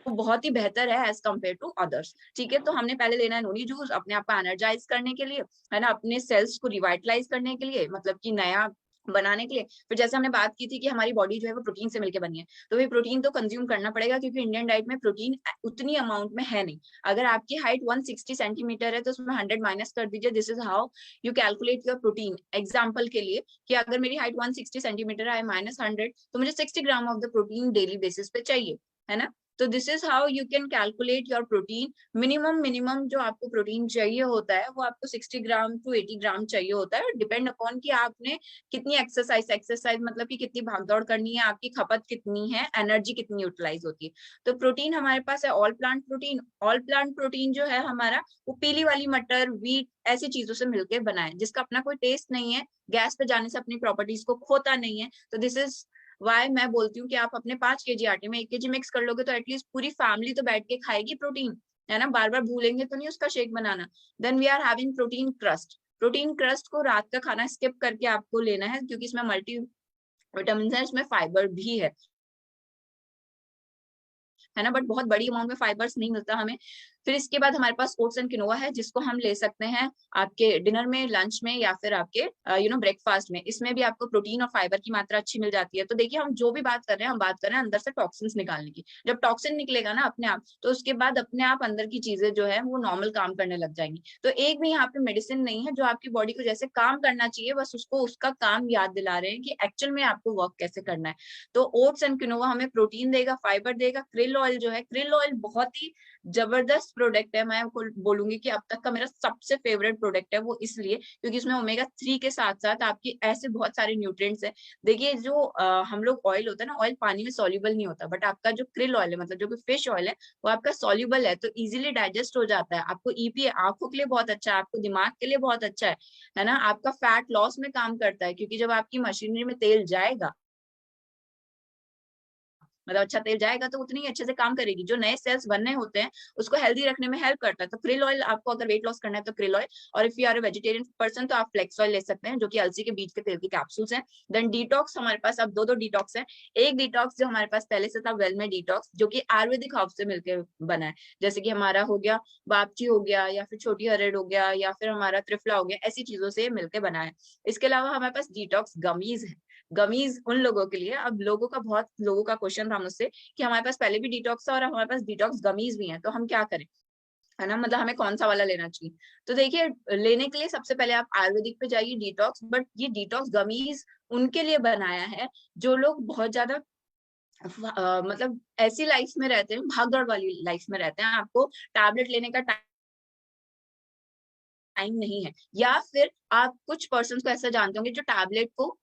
बहुत ही बेहतर है एज कम्पेयर टू अदर्स, ठीक है। तो हमने पहले लेना है नोनी जूस अपने आप को एनर्जाइज करने के लिए, है ना, अपने सेल्स को रिवाइटलाइज करने के लिए, मतलब कि नया बनाने के लिए। फिर जैसे हमने बात की थी कि हमारी बॉडी जो है वो प्रोटीन से मिलकर बनी है, तो ये प्रोटीन तो कंज्यूम करना पड़ेगा क्योंकि इंडियन डाइट में प्रोटीन उतनी अमाउंट में है नहीं। अगर आपकी हाइट 160 सेंटीमीटर है तो उसमें 100 माइनस कर दीजिए, this is how you calculate your protein. Example के लिए कि अगर मेरी हाइट 160 सेंटीमीटर है माइनस 100, तो मुझे 60 gram of the protein daily basis पे चाहिए, है ना। तो this is how you can calculate your protein. Minimum जो आपको प्रोटीन चाहिए होता है वो आपको 60 ग्राम टू 80 ग्राम चाहिए होता है, डिपेंड अपॉन कि आपने कितनी एक्सरसाइज मतलब कि कितनी भागदौड़ करनी है, आपकी खपत कितनी है, एनर्जी कितनी यूटिलाइज होती है। तो प्रोटीन हमारे पास है all plant protein. All plant protein जो है हमारा, वो पीली वाली मटर, व्हीट, ऐसी चीजों से मिलकर बना है, जिसका अपना कोई टेस्ट नहीं है, गैस पे जाने से अपनी प्रॉपर्टीज को खोता नहीं है। तो दिस इज वाई मैं बोलती हूँ कि आप अपने 5 kg आटे में 1 kg मिक्स कर लोगे तो एटलीस्ट पूरी फैमिली तो बैठ के खाएगी प्रोटीन, है ना। बार बार भूलेंगे तो नहीं उसका शेक बनाना। Then we are having protein crust. Protein crust को रात का खाना स्किप करके आपको लेना है क्योंकि इसमें मल्टी विटामिन है, इसमें फाइबर भी है ना, बट बहुत बड़ी अमाउंट में फाइबर्स नहीं मिलता हमें। फिर इसके बाद हमारे पास ओट्स एंड किनोआ है, जिसको हम ले सकते हैं आपके डिनर में, लंच में, या फिर आपके ब्रेकफास्ट में। इसमें भी आपको प्रोटीन और फाइबर की मात्रा अच्छी मिल जाती है। तो देखिए, हम जो भी बात कर रहे हैं, हम बात कर रहे हैं अंदर से टॉक्सिन्स निकालने की। जब टॉक्सिन निकलेगा ना अपने आप, तो उसके बाद अपने आप अंदर की चीजें जो है वो नॉर्मल काम करने लग जाएंगी। तो एक भी यहाँ पे मेडिसिन नहीं है, जो आपकी बॉडी को जैसे काम करना चाहिए बस उसको उसका काम याद दिला रहे हैं कि एक्चुअल में आपको वर्क कैसे करना है। तो ओट्स एंड किनोआ हमें प्रोटीन देगा, फाइबर देगा। क्रिल ऑयल जो है, क्रिल ऑयल बहुत ही जबरदस्त प्रोडक्ट है। मैं बोलूंगी कि अब तक का मेरा सबसे फेवरेट प्रोडक्ट है वो, इसलिए क्योंकि उसमें ओमेगा 3 के साथ साथ आपकी ऐसे बहुत सारे न्यूट्रिएंट्स है। देखिए, जो हम लोग ऑयल होता है ना, ऑयल पानी में सॉल्युबल नहीं होता, बट आपका जो क्रिल ऑयल है, मतलब जो फिश ऑयल है, वो आपका सॉल्युबल है, तो इजीली डाइजेस्ट हो जाता है। आपको ईपी आंखों के लिए बहुत अच्छा है, आपको दिमाग के लिए बहुत अच्छा है ना। आपका फैट लॉस में काम करता है, क्योंकि जब आपकी मशीनरी में तेल जाएगा, मतलब अच्छा तेल जाएगा, तो उतनी अच्छे से काम करेगी। जो नए सेल्स बनने होते हैं उसको हेल्दी रखने में हेल्प करता है। तो क्रिल ऑयल, आपको अगर वेट लॉस करना है तो क्रिल ऑयल, और if you are a vegetarian person तो आप फ्लेक्स ऑयल ले सकते हैं, जो कि अलसी के बीज के तेल की कैप्सूल्स हैं। देन डिटॉक्स, हमारे पास अब दो डिटॉक्स है। एक डिटॉक्स जो हमारे पास पहले से था, वेल में डिटॉक्स, जो कि आयुर्वेदिक हर्ब से मिलकर बना है। जैसे कि हमारा हो गया बापची हो गया, या फिर छोटी हरड़ हो गया, या फिर हमारा त्रिफला हो गया, ऐसी चीजों से मिलकर बना है। इसके अलावा हमारे पास डिटॉक्स गमीज है। गमीज उन लोगों के लिए, अब बहुत लोगों का क्वेश्चन था मुझसे कि हमारे पास पहले भी डिटॉक्स था और हमारे पास डिटॉक्स गमीज भी हैं, तो हम क्या करें, है ना, मतलब हमें कौन सा वाला लेना चाहिए। तो देखिए, लेने के लिए सबसे पहले आप आयुर्वेदिक पे जाइए, डिटॉक्स। बट ये डिटॉक्स गमीज उनके लिए बनाया है जो लोग बहुत ज्यादा मतलब ऐसी लाइफ में रहते हैं, भागदौड़ वाली लाइफ में रहते हैं, आपको टैबलेट लेने का टाइम नहीं है, या फिर आप कुछ पर्सन को ऐसा जानते होंगे जो टैबलेट को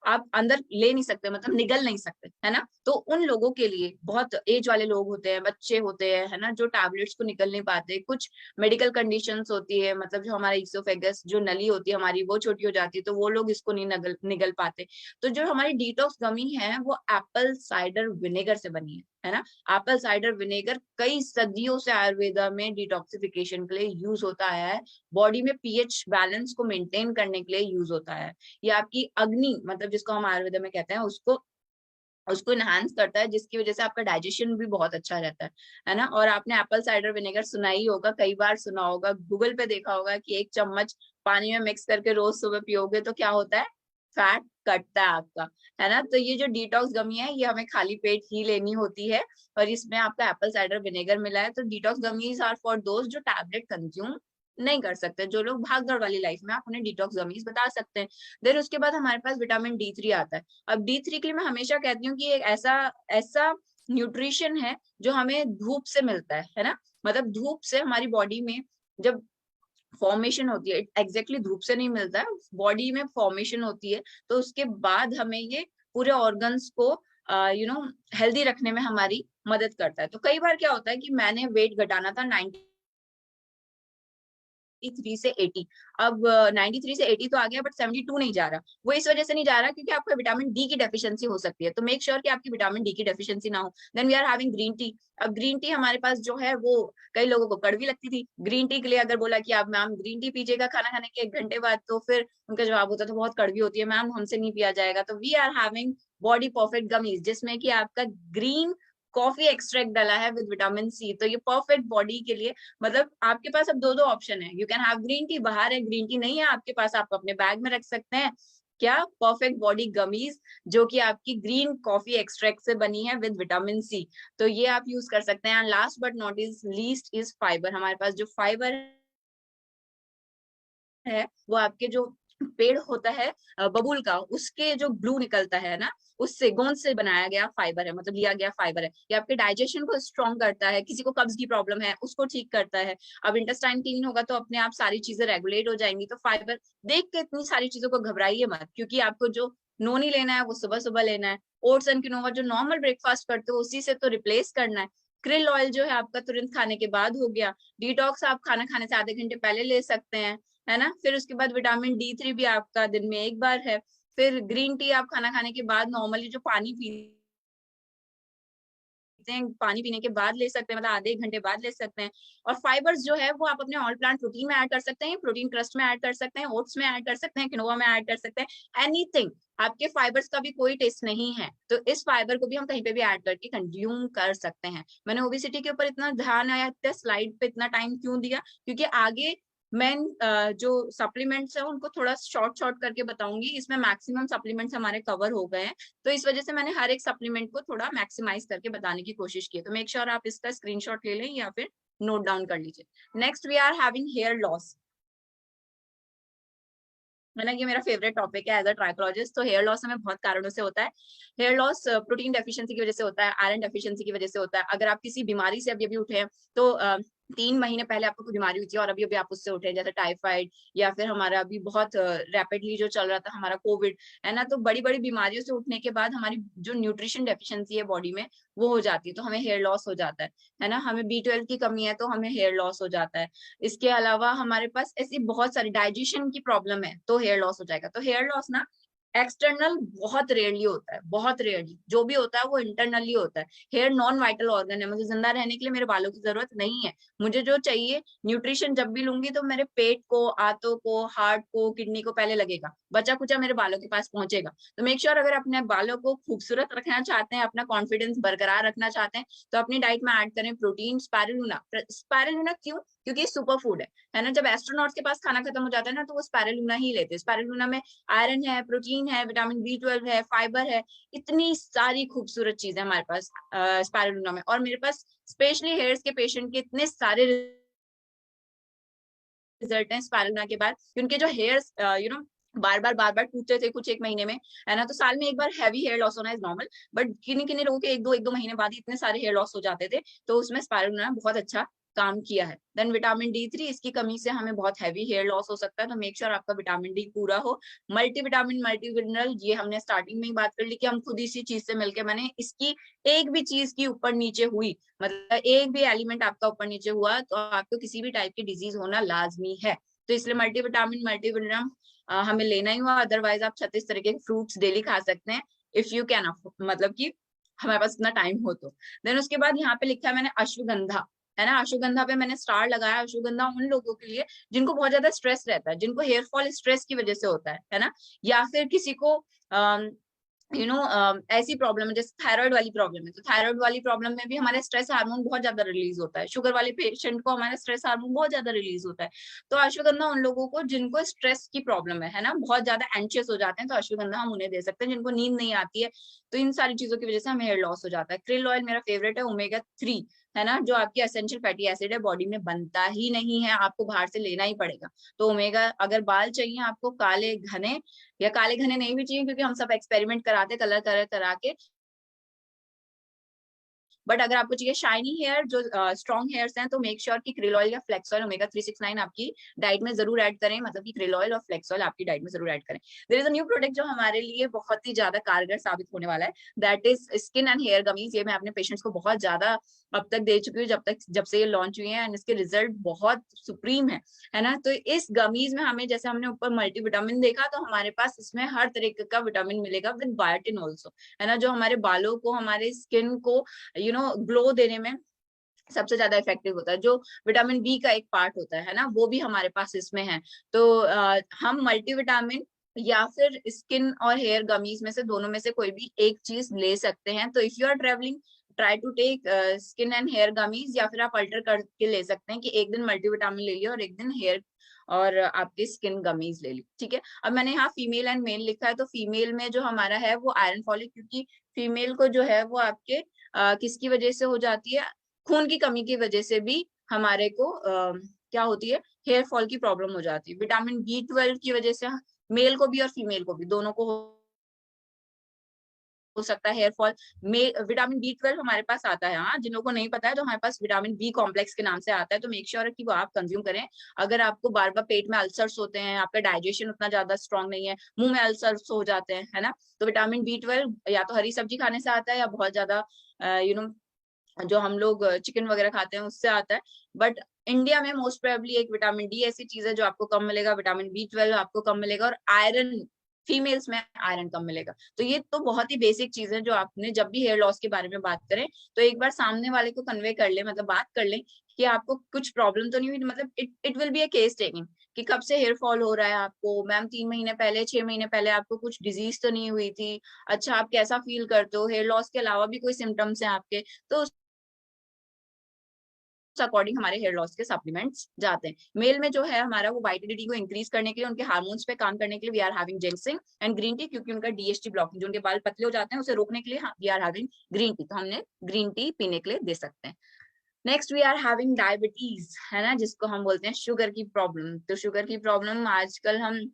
आप अंदर ले नहीं सकते, मतलब निगल नहीं सकते, है ना। तो उन लोगों के लिए, बहुत एज वाले लोग होते हैं, बच्चे होते हैं, है ना, जो टैबलेट्स को निकल नहीं पाते, कुछ मेडिकल कंडीशंस होती है, मतलब जो हमारा इसोफेगस, जो नली होती है हमारी, वो छोटी हो जाती है, तो वो लोग इसको नहीं निगल पाते। तो जो हमारी डिटॉक्स गमी है वो एप्पल साइडर विनेगर से बनी है ना। एप्पल साइडर विनेगर कई सदियों से आयुर्वेदा में डिटॉक्सिफिकेशन के लिए यूज होता है, बॉडी में पीएच बैलेंस को मेंटेन करने के लिए यूज होता है। ये आपकी अग्नि, मतलब जिसको हम आयुर्वेदा में कहते हैं, उसको उसको इनहांस करता है, जिसकी वजह से आपका डाइजेशन भी बहुत अच्छा रहता है ना। और आपने एप्पल साइडर विनेगर सुना ही होगा, कई बार सुना होगा, गूगल पे देखा होगा कि 1 चम्मच पानी में मिक्स करके रोज सुबह पियोगे तो क्या होता है, फैट कटता है आपका, है ना। तो ये जो डिटॉक्स गमी है, ये हमें खाली पेट ही लेनी होती है, और इसमें आपका एप्पल साइडर विनेगर मिला है। तो डिटॉक्स गमीज आर फॉर दोस्त जो टैबलेट कंज्यूम नहीं कर सकते, जो लोग भागदौड़ वाली लाइफ में, आप उन्हें डिटॉक्स गमीज बता सकते हैं। देन उसके बाद हमारे पास विटामिन D3 आता है। अब D3 के लिए मैं हमेशा कहती हूँ कि एक ऐसा ऐसा न्यूट्रिशन है जो हमें धूप से मिलता है ना। मतलब धूप से हमारी बॉडी में जब फॉर्मेशन होती है, एग्जैक्टली धूप से नहीं मिलता है, बॉडी में फॉर्मेशन होती है, तो उसके बाद हमें ये पूरे ऑर्गन्स को हेल्दी रखने में हमारी मदद करता है। तो कई बार क्या होता है कि मैंने वेट घटाना था 93 से 80, अब 93 से 80 तो आ गया, बट 72 नहीं जा रहा। वो इस वजह से नहीं जा रहा क्योंकि आपको विटामिन डी की डेफिशिएंसी हो सकती है, तो मेक श्योर कि आपकी विटामिन डी की डेफिशिएंसी ना हो। Then we are having green tea. अब ग्रीन टी हमारे पास जो है वो कई लोगों को कड़वी लगती थी। ग्रीन टी के लिए अगर बोला कि आप मैम ग्रीन टी पीजिएगा खाना खाने के 1 घंटे बाद, तो फिर उनका जवाब होता था बहुत कड़वी होती है मैम, हमसे नहीं पिया जाएगा। तो we are having body perfect gummies, जिसमें कि आपका ग्रीन कॉफी एक्सट्रैक्ट डाला है विद विटामिन सी। तो ये परफेक्ट बॉडी के लिए, मतलब आपके पास अब दो ऑप्शन है, you can have green tea, बाहर है ग्रीन टी नहीं है आपके पास, आप अपने बैग में रख सकते हैं, क्या, परफेक्ट बॉडी गमीज, जो कि आपकी ग्रीन कॉफी एक्सट्रैक्ट से बनी है विद विटामिन सी। तो ये आप यूज कर सकते हैं। Last but not is least is fibre. हमारे पास जो फाइबर है वो आपके जो पेड़ होता है बबूल का, उसके जो ग्लू निकलता है ना, उससे गोंद से बनाया गया फाइबर है, मतलब लिया गया फाइबर है। ये आपके डाइजेशन को स्ट्रॉन्ग करता है। किसी को कब्ज की प्रॉब्लम है उसको ठीक करता है। अब इंटेस्टाइन क्लीन होगा तो अपने आप सारी चीजें रेगुलेट हो जाएंगी। तो फाइबर देख के इतनी सारी चीजों को घबराइए मत, क्योंकि आपको जो नोनी लेना है वो सुबह सुबह लेना है। ओट्स एंड किनोवा जो नॉर्मल ब्रेकफास्ट करते हो उसी से तो रिप्लेस करना है। क्रिल ऑयल जो है आपका तुरंत खाने के बाद हो गया। डिटॉक्स आप खाना खाने से आधे घंटे पहले ले सकते हैं, है ना। फिर उसके बाद विटामिन D3 भी आपका दिन में एक बार है। फिर ग्रीन टी आप खाना खाने के बाद नॉर्मली जो पानी पीते हैं, पानी पीने के बाद ले सकते हैं, मतलब आधे एक घंटे बाद ले सकते हैं। और फाइबर्स जो है वो आप अपने ऑल प्लांट प्रोटीन में ऐड कर सकते हैं, प्रोटीन क्रस्ट में ऐड कर सकते हैं, ओट्स में ऐड कर सकते हैं, किनोवा में ऐड कर सकते हैं, एनीथिंग। आपके फाइबर्स का भी कोई टेस्ट नहीं है तो इस फाइबर को भी हम कहीं पे भी ऐड करके कंज्यूम कर सकते हैं। मैंने ओबेसिटी के ऊपर इतना ध्यान आया, इतना स्लाइड पे इतना टाइम क्यों दिया, क्योंकि आगे मैं जो सप्लीमेंट्स है उनको थोड़ा शॉर्ट शॉर्ट करके बताऊंगी। इसमें मैक्सिमम सप्लीमेंट्स हमारे कवर हो गए हैं, तो इस वजह से मैंने हर एक सप्लीमेंट को थोड़ा मैक्सिमाइज करके बताने की कोशिश की है। तो मेक श्योर आप इसका स्क्रीनशॉट ले लें या फिर नोट डाउन कर लीजिए। Next we are having hair loss, है ना। ये मेरा फेवरेट टॉपिक है एज अ ट्राइकोलॉजिस्ट। तो हेयर लॉस हमें बहुत कारणों से होता है। हेयर लॉस प्रोटीन डेफिशिएंसी की वजह से होता है, आयरन डेफिशिएंसी की वजह से होता है। अगर आप किसी बीमारी से अभी अभी उठे हैं तो 3 महीने पहले आपको कोई बीमारी हुई थी और अभी अभी आप उससे उठे, जैसे टाइफाइड, या फिर हमारा अभी बहुत रैपिडली जो चल रहा था हमारा कोविड, है ना। तो बड़ी बड़ी बीमारियों से उठने के बाद हमारी जो न्यूट्रिशन डेफिशिएंसी है बॉडी में वो हो जाती है, तो हमें हेयर लॉस हो जाता है ना। हमें B12 की कमी है तो हमें हेयर लॉस हो जाता है। इसके अलावा हमारे पास ऐसी बहुत सारी डाइजेशन की प्रॉब्लम है तो हेयर लॉस हो जाएगा। तो हेयर लॉस ना एक्सटर्नल बहुत रेयरली होता है, बहुत रेयरली। जो भी होता है वो इंटरनली होता है। हेयर नॉन वाइटल ऑर्गन है, मुझे जिंदा रहने के लिए मेरे बालों की जरूरत नहीं है। मुझे जो चाहिए न्यूट्रिशन जब भी लूंगी तो मेरे पेट को, आंतों को, हार्ट को, किडनी को पहले लगेगा, बचा कुचा मेरे बालों के पास पहुंचेगा। तो मेक श्योर अगर अपने बालों को खूबसूरत रखना चाहते हैं, अपना कॉन्फिडेंस बरकरार रखना चाहते हैं, तो अपनी डाइट में ऐड करें प्रोटीन। स्पाइरुलिना, स्पाइरुलिना क्यों? क्योंकि ये सुपर फूड है ना। जब एस्ट्रोनॉट्स के पास खाना खत्म हो जाता है ना तो वो स्पाइरुलिना ही लेते हैं। स्पाइरुलिना में आयरन है, प्रोटीन है, विटामिन B12 है, फाइबर है, इतनी सारी खूबसूरत चीजें हमारे पास स्पाइरुलिना में। और मेरे पास स्पेशली हेयर्स के पेशेंट के इतने सारे रिजल्ट हैं स्पाइरुलिना के बाद, उनके जो हेयर्स बार बार टूटते थे कुछ एक महीने में, है ना। तो साल में एक बार हैवी हेयर लॉस होना इज नॉर्मल, बट किन्हीं किन्हीं लोगों के एक दो महीने बाद ही इतने सारे हेयर लॉस हो जाते थे। तो उसमें स्पाइरुलिना ने बहुत अच्छा काम किया है। देन विटामिन D3, इसकी कमी से हमें बहुत हैवी हेयर लॉस हो सकता है, तो मेक श्योर आपका विटामिन D पूरा हो। मल्टीविटामिन, मल्टीमिनरल, ये हमने स्टार्टिंग में ही बात कर ली कि हम खुद इसी चीज से मिलके बने। इसकी एक भी चीज की ऊपर नीचे हुई, मतलब एक भी एलिमेंट आपका ऊपर नीचे हुआ तो आपको किसी भी टाइप की डिजीज होना लाजमी है। तो इसलिए मल्टीविटामिन, मल्टीमिनरल हमें लेना ही हुआ। अदरवाइज आप 36 तरह के फ्रूट्स डेली खा सकते हैं, इफ यू कैन, मतलब कि हमारे पास इतना टाइम हो तो। देन उसके बाद यहाँ पे लिखा है मैंने अश्वगंधा, है ना। अश्वगंधा पे मैंने स्टार लगाया। अश्वगंधा उन लोगों के लिए जिनको बहुत ज्यादा स्ट्रेस रहता है, जिनको हेयर फॉल स्ट्रेस की वजह से होता है ना। या फिर किसी को ऐसी प्रॉब्लम है जैसे थायराइड वाली प्रॉब्लम है, तो थायराइड वाली प्रॉब्लम में भी हमारे स्ट्रेस हार्मोन बहुत ज्यादा रिलीज होता है। शुगर वाले पेशेंट को हमारा स्ट्रेस हार्मोन बहुत ज्यादा रिलीज होता है। तो अश्वगंधा उन लोगों को जिनको स्ट्रेस की प्रॉब्लम है ना, बहुत ज्यादा एंशियस हो जाते हैं, तो अश्वगंधा हम उन्हें दे सकते हैं। जिनको नींद नहीं आती है, तो इन सारी चीजों की वजह से हमें हेयर लॉस हो जाता है। क्रिल ऑयल मेरा फेवरेट है, ओमेगा 3, है ना, जो आपकी एसेंशियल फैटी एसिड है, बॉडी में बनता ही नहीं है, आपको बाहर से लेना ही पड़ेगा। तो ओमेगा, अगर बाल चाहिए आपको काले घने, या काले घने नहीं भी चाहिए क्योंकि हम सब एक्सपेरिमेंट कराते कलर करा के, बट अगर आपको चाहिए शाइनी हेयर, जो स्ट्रॉन्ग हेयर्स हैं, तो मेक श्योर कि क्रिल ऑयल या फ्लेक्स ऑयल ओमेगा 369 आपकी डाइट में जरूर ऐड करें। मतलब कि क्रिल ऑयल और फ्लेक्स ऑयल आपकी डाइट में जरूर ऐड करें। There is a new product जो हमारे लिए बहुत ही ज्यादा कारगर साबित होने वाला है, that is skin and hair gummies. ये मैं अपने पेशेंट्स को बहुत ज्यादा अब तक दे चुकी हूँ, जब से ये लॉन्च हुई है, एंड इसके रिजल्ट बहुत सुप्रीम है ना। तो इस गमीज में हमें, जैसे हमने ऊपर मल्टीविटामिन देखा, तो हमारे पास इसमें हर तरीके का विटामिन मिलेगा विद बायोटिन ऑल्सो, है ना, जो हमारे बालों को, हमारे स्किन को ग्लो देने में सबसे ज्यादा इफेक्टिव होता है। जो विटामिन B का एक पार्ट होता है ना, वो भी हमारे पास इसमें है। तो हम मल्टीविटामिन या फिर स्किन और हेयर गमीज में से, दोनों में से कोई भी एक चीज ले सकते हैं। तो if you are travelling, try to take skin and hair gummies, या फिर आप अल्टर करके ले सकते हैं कि एक दिन मल्टीविटामिन ले लिया और एक दिन हेयर और आपकी स्किन गमीज ले ली, ठीक है। अब मैंने यहाँ फीमेल एंड मेल लिखा है, तो फीमेल में जो हमारा है वो आयरन फॉलिक, क्योंकि फीमेल को जो है वो आपके किसकी वजह से हो जाती है, खून की कमी की वजह से भी हमारे को क्या होती है, हेयर फॉल की प्रॉब्लम हो जाती है। विटामिन B12 की वजह से मेल को भी और फीमेल को भी, दोनों को हो सकता है हेयर फॉल। विटामिन B12 हमारे पास आता है, हाँ, जिन लोगों को नहीं पता है तो हमारे पास विटामिन B कॉम्प्लेक्स के नाम से आता है, तो मेक श्योर कि वो आप कंज्यूम करें। अगर आपको बार बार पेट में अल्सर्स होते हैं, आपका डाइजेशन उतना ज्यादा स्ट्रांग नहीं है, मुंह में अल्सर्स हो जाते हैं, है ना, तो विटामिन B12 या तो हरी सब्जी खाने से आता है या बहुत ज्यादा यू नो जो हम लोग चिकन वगैरह खाते हैं उससे आता है। बट इंडिया में मोस्ट प्रोबेबली एक विटामिन डी ऐसी चीज है जो आपको कम मिलेगा, विटामिन B12 आपको कम मिलेगा, और आयरन, फीमेल्स में आयरन कम मिलेगा। तो ये तो बहुत ही बेसिक चीज है जो आपने जब भी हेयर लॉस के बारे में बात करें तो एक बार सामने वाले को कन्वे कर ले, मतलब बात कर ले कि आपको कुछ प्रॉब्लम तो नहीं हुई, मतलब it will be a case taking कि कब से हेयर फॉल हो रहा है आपको, मैम 3 महीने पहले, 6 महीने पहले आपको कुछ डिजीज तो नहीं हुई थी, अच्छा आप कैसा फील करते हो, हेयर लॉस के अलावा भी कोई सिम्टम्स है आपके, तो अकॉर्डिंग हमारे हेयर लॉस के सप्लीमेंट्स जाते हैं। मेल में जो है हमारा वो वाइटलिटी को इंक्रीज करने के लिए, उनके हार्मोन्स पे काम करने के लिए we are having ginseng and green tea, क्योंकि उनका DHT ब्लॉकिंग, जो उनके बाल पतले हो जाते हैं उसे रोकने के लिए we are having green tea, तो हमने ग्रीन टी पीने के लिए दे सकते हैं। Next we are having diabetes, है ना, जिसको हम बोलते हैं शुगर की प्रॉब्लम। तो शुगर की प्रॉब्लम आजकल हम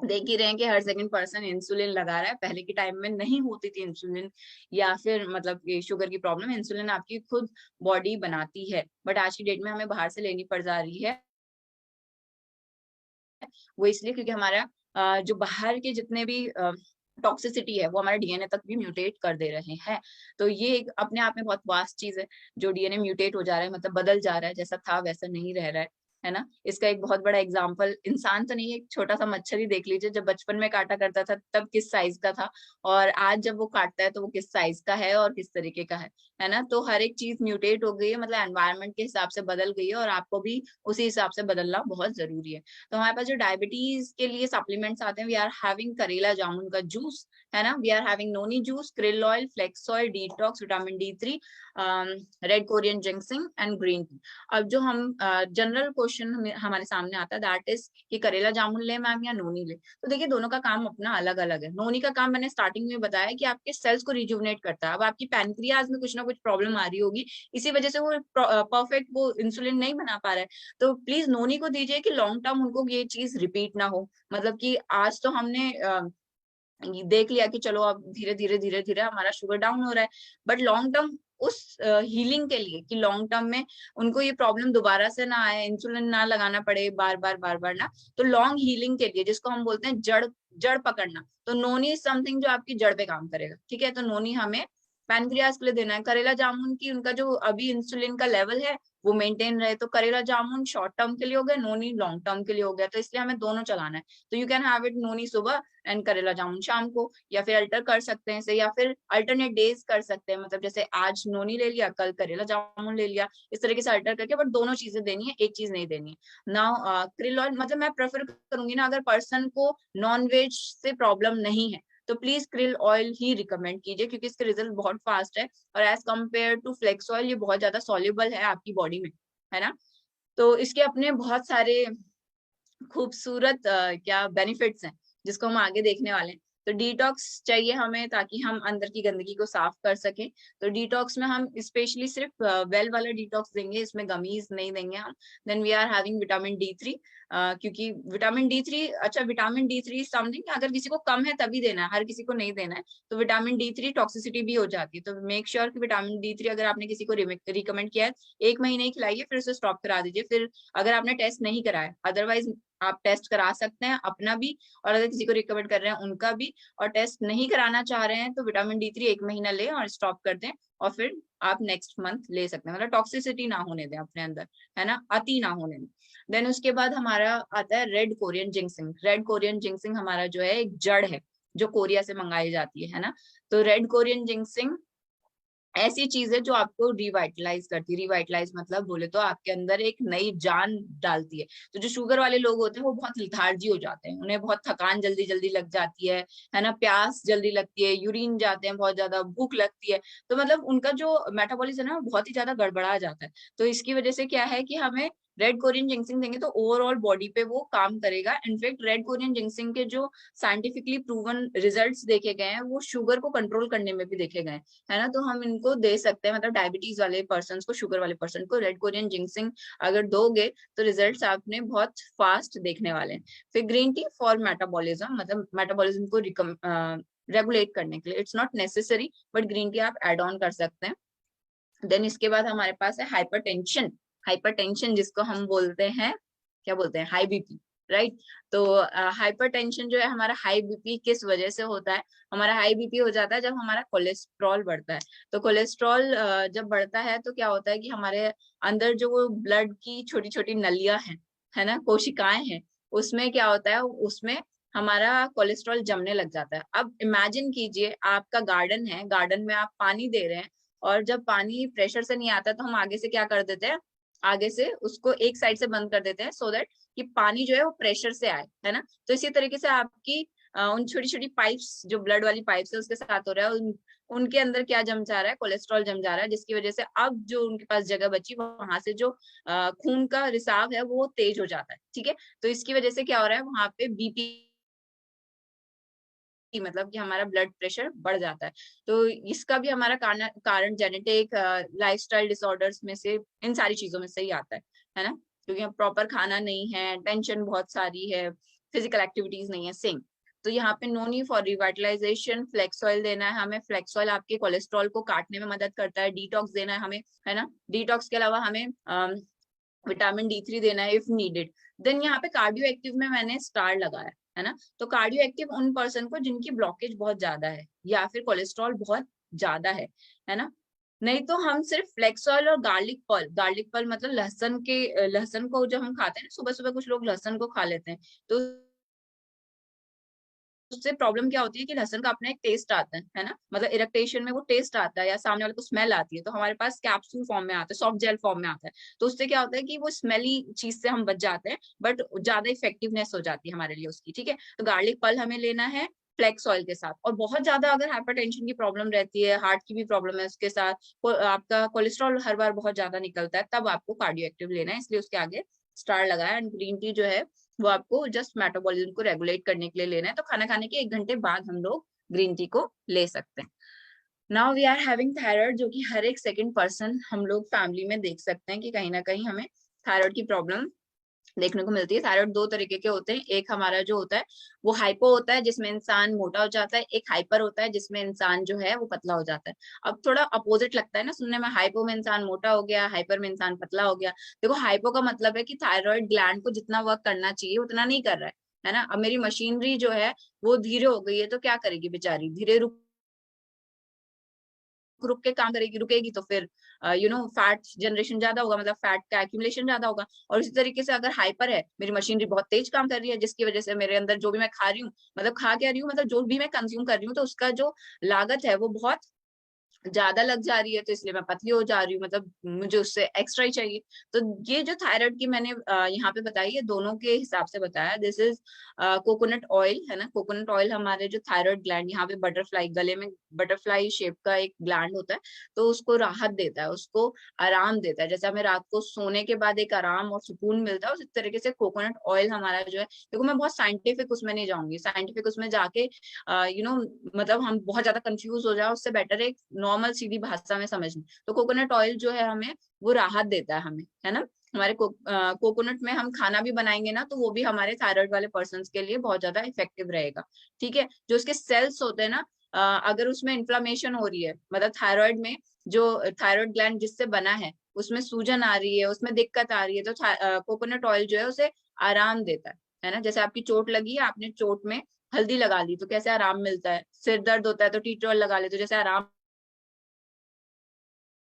देख ही रहे हैं कि हर सेकंड पर्सन इंसुलिन लगा रहा है, पहले के टाइम में नहीं होती थी इंसुलिन, या फिर मतलब ये शुगर की प्रॉब्लम इंसुलिन आपकी खुद बॉडी बनाती है, बट आज की डेट में हमें बाहर से लेनी पड़ जा रही है। वो इसलिए क्योंकि हमारा जो बाहर के जितने भी टॉक्सिसिटी है वो हमारे DNA तक भी म्यूटेट कर दे रहे हैं। तो ये अपने आप में बहुत वास्ट चीज है, जो DNA म्यूटेट हो जा रहा है, मतलब बदल जा रहा है, जैसा था वैसा नहीं रह रहा है ना। इसका एक बहुत बड़ा एग्जाम्पल इंसान तो नहीं है, एक छोटा सा मच्छर ही देख लीजिए, जब बचपन में काटा करता था तब किस साइज का था, और आज जब वो काटता है तो वो किस साइज का है और किस तरीके का है ना। तो हर एक चीज म्यूटेट हो गई है, मतलब एनवायरनमेंट के हिसाब से बदल गई है, और आपको भी उसी हिसाब से बदलना बहुत जरूरी है। तो हमारे पास जो डायबिटीज के लिए सप्लीमेंट्स आते हैं, वी आर हैविंग करेला जामुन का जूस, है ना, we are having noni juice, krill oil, flax oil, detox, vitamin D3, red Korean ginseng and green tea. अब जो हम जनरल क्वेश्चन हमारे सामने आता है दैट इज कि करेला जामुन ले मैम या नोनी ले, तो देखिए दोनों का काम अपना अलग अलग है। नोनी का काम मैंने स्टार्टिंग में बताया कि आपके सेल्स को रिजुवनेट करता है। अब आपकी पैनक्रियाज में कुछ ना कुछ प्रॉब्लम आ रही होगी, इसी वजह से वो परफेक्ट वो इंसुलिन नहीं बना पा रहा है, तो प्लीज नोनी को दीजिए कि लॉन्ग टर्म उनको ये चीज रिपीट ना हो। मतलब कि आज तो हमने देख लिया कि चलो अब धीरे धीरे हमारा शुगर डाउन हो रहा है, बट लॉन्ग टर्म उस हीलिंग के लिए कि लॉन्ग टर्म में उनको ये प्रॉब्लम दोबारा से ना आए, इंसुलिन ना लगाना पड़े बार बार ना, तो लॉन्ग हीलिंग के लिए जिसको हम बोलते हैं जड़ जड़ पकड़ना, तो नोनी समथिंग जो आपकी जड़ पे काम करेगा, ठीक है। तो नोनी हमें पैनक्रियाज के लिए देना है। करेला जामुन की उनका जो अभी इंसुलिन का लेवल है वो मेंटेन रहे, तो करेला जामुन शॉर्ट टर्म के लिए हो गया, नोनी लॉन्ग टर्म के लिए हो गया, तो इसलिए हमें दोनों चलाना है। तो यू कैन हैव इट नोनी सुबह एंड करेला जामुन शाम को, या फिर अल्टर कर सकते हैं इसे, या फिर अल्टरनेट डेज कर सकते हैं, मतलब जैसे आज नोनी ले लिया कल करेला जामुन ले लिया, इस तरीके से अल्टर करके, बट दोनों चीजें देनी है, एक चीज नहीं देनी है। नाउ क्रिल ऑयल, मतलब मैं प्रेफर करूंगी ना, अगर पर्सन को नॉन वेज से प्रॉब्लम नहीं है तो प्लीज क्रिल ऑयल ही रिकमेंड कीजिए, क्योंकि इसके रिजल्ट बहुत फास्ट है, और as compare to flax oil ये बहुत ज्यादा सॉल्युबल है आपकी बॉडी में, है ना। तो इसके अपने बहुत सारे खूबसूरत क्या बेनिफिट्स हैं जिसको हम आगे देखने वाले हैं। तो डिटॉक्स चाहिए हमें ताकि हम अंदर की गंदगी को साफ कर सकें, तो डिटॉक्स में हम स्पेशली सिर्फ वेल वाला डिटॉक्स देंगे, इसमें गमीज नहीं देंगे हम। Then we are having vitamin D3, क्योंकि विटामिन D3, अच्छा विटामिन D3 समथिंग अगर किसी को कम है तभी देना है, हर किसी को नहीं देना है। तो विटामिन D3 टॉक्सिसिटी भी हो जाती है, तो मेक श्योर कि विटामिन D3 अगर आपने किसी को रिकमेंड किया है 1 महीने ही खिलाइए, फिर उसे स्टॉप करा दीजिए, फिर अगर आपने टेस्ट नहीं कराया, अदरवाइज आप टेस्ट करा सकते हैं अपना भी, और अगर किसी को रिकमेंड कर रहे हैं उनका भी, और टेस्ट नहीं कराना चाह रहे हैं तो विटामिन D3 1 महीना लें और स्टॉप कर दें, और फिर आप नेक्स्ट मंथ ले सकते हैं, मतलब टॉक्सिसिटी ना होने दें अपने अंदर, है ना, अति ना होने दें। देन उसके बाद हमारा आता है रेड कोरियन जिंक्सिंग। रेड कोरियन जिंक्सिंग हमारा जो है एक जड़ है जो कोरिया से मंगाई जाती है ना। तो रेड कोरियन जिंक्सिंग ऐसी चीज है जो आपको रिवाइटलाइज करती है। रिवाइटलाइज मतलब बोले तो आपके अंदर एक नई जान डालती है। तो जो शुगर वाले लोग होते हैं वो बहुत लिथार्जी हो जाते हैं, उन्हें बहुत थकान जल्दी जल्दी लग जाती है ना, प्यास जल्दी लगती है, यूरिन जाते हैं, बहुत ज्यादा भूख लगती है, तो मतलब उनका जो मेटाबॉलिज्म है ना बहुत ही ज्यादा गड़बड़ा जाता है। तो इसकी वजह से क्या है कि हमें रेड कोरियन जिंक्सिंग देंगे तो ओवरऑल बॉडी पे वो काम करेगा। इनफैक्ट रेड कोरियन जिंक्सिंग के जो साइंटिफिकली प्रूवन रिजल्ट्स देखे गए हैं वो शुगर को कंट्रोल करने में भी देखे गए है ना। तो हम इनको दे सकते हैं, मतलब डायबिटीज वाले पर्सन को, शुगर वाले पर्सन को रेड कोरियन जिंक्सिंग अगर दोगे तो रिजल्ट्स आपने बहुत फास्ट देखने वाले हैं। फिर ग्रीन टी फॉर मेटाबॉलिज्म, मतलब मेटाबॉलिज्म को रेगुलेट करने के लिए, it's not necessary but green tea आप एड ऑन कर सकते हैं। देन इसके बाद हमारे पास है हाइपरटेंशन। हाइपरटेंशन जिसको हम बोलते हैं, क्या बोलते हैं, हाई बीपी, राइट। तो हाइपरटेंशन जो है हमारा हाई बीपी किस वजह से होता है? हमारा हाई बीपी हो जाता है जब हमारा कोलेस्ट्रॉल बढ़ता है। तो कोलेस्ट्रॉल जब बढ़ता है तो क्या होता है कि हमारे अंदर जो वो ब्लड की छोटी छोटी नलियां हैं, है ना, कोशिकाएं हैं, उसमें क्या होता है, उसमें हमारा कोलेस्ट्रॉल जमने लग जाता है। अब इमेजिन कीजिए आपका गार्डन है, गार्डन में आप पानी दे रहे हैं और जब पानी प्रेशर से नहीं आता तो हम आगे से क्या कर देते हैं, आगे से उसको एक साइड से बंद कर देते हैं सो दैट कि पानी जो है वो प्रेशर से आए, है ना। तो इसी तरीके से आपकी उन छोटी छोटी पाइप्स जो ब्लड वाली पाइप्स है उसके साथ हो रहा है, उनके अंदर क्या जम जा रहा है, कोलेस्ट्रॉल जम जा रहा है, जिसकी वजह से अब जो उनके पास जगह बची वहां से जो खून का रिसाव है वो तेज हो जाता है, ठीक है। तो इसकी वजह से क्या हो रहा है, वहां पे बीपी, मतलब कि हमारा ब्लड प्रेशर बढ़ जाता है। तो इसका भी हमारा कारण जेनेटिक, लाइफस्टाइल डिसऑर्डर्स में से, इन सारी चीजों में से ही आता है ना। क्योंकि प्रॉपर खाना नहीं है, टेंशन बहुत सारी है, फिजिकल एक्टिविटीज नहीं है, सेम। तो यहाँ पे noni for revitalization, flax oil देना है हमें। फ्लेक्स ऑयल आपके कोलेस्ट्रॉल को काटने में मदद करता है। डिटॉक्स देना है हमें, है ना। डिटॉक्स के अलावा हमें विटामिन D3 देना है इफ नीडेड। देन यहाँ पे कार्डियो एक्टिव में मैंने स्टार लगाया है ना। तो कार्डियो एक्टिव उन पर्सन को जिनकी ब्लॉकेज बहुत ज्यादा है या फिर कोलेस्ट्रॉल बहुत ज्यादा है ना। नहीं तो हम सिर्फ फ्लेक्स ऑयल और गार्लिक पर्ल, गार्लिक पर्ल मतलब लहसुन के, लहसुन को जो हम खाते हैं ना, सुबह सुबह कुछ लोग लहसुन को खा लेते हैं, तो उससे प्रॉब्लम क्या होती है कि लहसुन का अपना एक टेस्ट आता है ना, मतलब इरिटेशन में वो टेस्ट आता है या सामने वाले को स्मेल आती है, तो हमारे पास कैप्सूल फॉर्म में आता है, सॉफ्ट जेल फॉर्म में आता है। तो उससे क्या होता है कि वो स्मेली चीज से हम बच जाते हैं, बट ज्यादा इफेक्टिवनेस हो जाती है हमारे लिए उसकी, ठीक है। तो गार्लिक पल हमें लेना है फ्लेक्स ऑयल के साथ। और बहुत ज्यादा अगर हाइपरटेंशन की प्रॉब्लम रहती है, हार्ट की भी प्रॉब्लम है उसके साथ, आपका कोलेस्ट्रॉल हर बार बहुत ज्यादा निकलता है, तब आपको कार्डियो एक्टिव लेना है, इसलिए उसके आगे स्टार लगाया। एंड ग्रीन टी जो है वो आपको जस्ट मेटाबॉलिज्म को रेगुलेट करने के लिए लेना है। तो खाना खाने के 1 घंटे बाद हम लोग ग्रीन टी को ले सकते हैं। Now we are having thyroid, जो कि हर एक सेकंड पर्सन हम लोग फैमिली में देख सकते हैं कि कहीं ना कहीं हमें थायराइड की प्रॉब्लम देखने को मिलती है। थायराइड 2 तरीके के होते हैं, एक हमारा जो होता है वो हाइपो होता है जिसमें इंसान मोटा हो जाता है, एक हाइपर होता है जिसमें इंसान जो है वो पतला हो जाता है। अब थोड़ा अपोजिट लगता है ना सुनने में, हाइपो में इंसान मोटा हो गया, हाइपर में इंसान पतला हो गया। देखो हाइपो का मतलब है कि थायराइड ग्लैंड को जितना वर्क करना चाहिए उतना नहीं कर रहा है ना। अब मेरी मशीनरी जो है वो धीरे हो गई है तो क्या करेगी बेचारी, धीरे रुक रुक के काम करेगी, रुकेगी तो फिर फैट जनरेशन ज्यादा होगा, मतलब फैट का एक्यूमुलेशन ज्यादा होगा। और इसी तरीके से अगर हाइपर है, मेरी मशीनरी बहुत तेज काम कर रही है, जिसकी वजह से मेरे अंदर जो भी मैं खा रही हूँ, मतलब खा क्या रही हूँ, मतलब जो भी मैं कंज्यूम कर रही हूँ, तो उसका जो लागत है वो बहुत ज्यादा लग जा रही है, तो इसलिए मैं पतली हो जा रही हूँ, मतलब मुझे उससे एक्स्ट्रा ही चाहिए। तो ये जो थायराइड की मैंने यहाँ पे बताई है, दोनों के हिसाब से बताया। दिस इज कोकोनट ऑयल, है ना। कोकोनट ऑयल हमारे जो थायराइड ग्लैंड, यहाँ पे बटरफ्लाई, गले में बटरफ्लाई शेप का एक ग्लैंड होता है, तो उसको राहत देता है, उसको आराम देता है। जैसे हमें रात को सोने के बाद एक आराम और सुकून मिलता है, उसी तरीके से कोकोनट ऑयल हमारा जो है, देखो मैं बहुत साइंटिफिक उसमें नहीं जाऊंगी, साइंटिफिक उसमें जाके मतलब हम बहुत ज्यादा कंफ्यूज हो जाए, उससे बेटर है नॉर्मल सीधी भाषा में समझ लें। तो कोकोनट ऑयल जो है हमें वो राहत देता है हमें, है ना। हमारे कोकोनट में हम खाना भी बनाएंगे ना, तो वो भी हमारे थायराइड वाले पर्सन के लिए बहुत ज्यादा इफेक्टिव रहेगा, ठीक है। जो उसके सेल्स होते हैं ना, अगर उसमें इन्फ्लामेशन हो रही है, मतलब थायराइड में जो थायराइड ग्लैंड जिससे बना है उसमें सूजन आ रही है, उसमें दिक्कत आ रही है, तो कोकोनट ऑयल जो है उसे आराम देता है ना। जैसे आपकी चोट लगी है, आपने चोट में हल्दी लगा ली तो कैसे आराम मिलता है, सिर दर्द होता है तो टी ट्रोल लगा ले तो जैसे आराम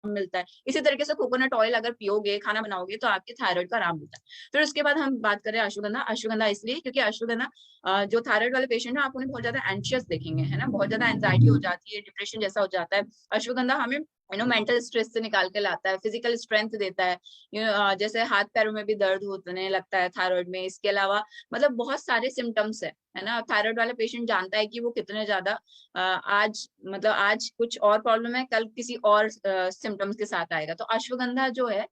मिलता है, इसी तरीके से कोकोनट ऑयल अगर पियोगे, खाना बनाओगे, तो आपके थायराइड का आराम मिलता है। फिर उसके बाद हम बात करें अश्वगंधा। अश्वगंधा इसलिए क्योंकि अश्वगंधा जो थायराइड वाले पेशेंट है, आप उन्हें बहुत ज्यादा एंशियस देखेंगे, है ना, बहुत ज्यादा एंजाइटी हो जाती है, डिप्रेशन जैसा हो जाता है। अश्वगंधा हमें मेंटल स्ट्रेस से निकाल के लाता है, फिजिकल स्ट्रेंथ देता है, जैसे हाथ पैरों में भी दर्द होने लगता है थायराइड में। इसके अलावा मतलब बहुत सारे सिम्टम्स है ना। थायराइड वाला पेशेंट जानता है कि वो कितने ज्यादा आज, मतलब आज कुछ और प्रॉब्लम है, कल किसी और सिम्टम्स के साथ आएगा। तो अश्वगंधा जो है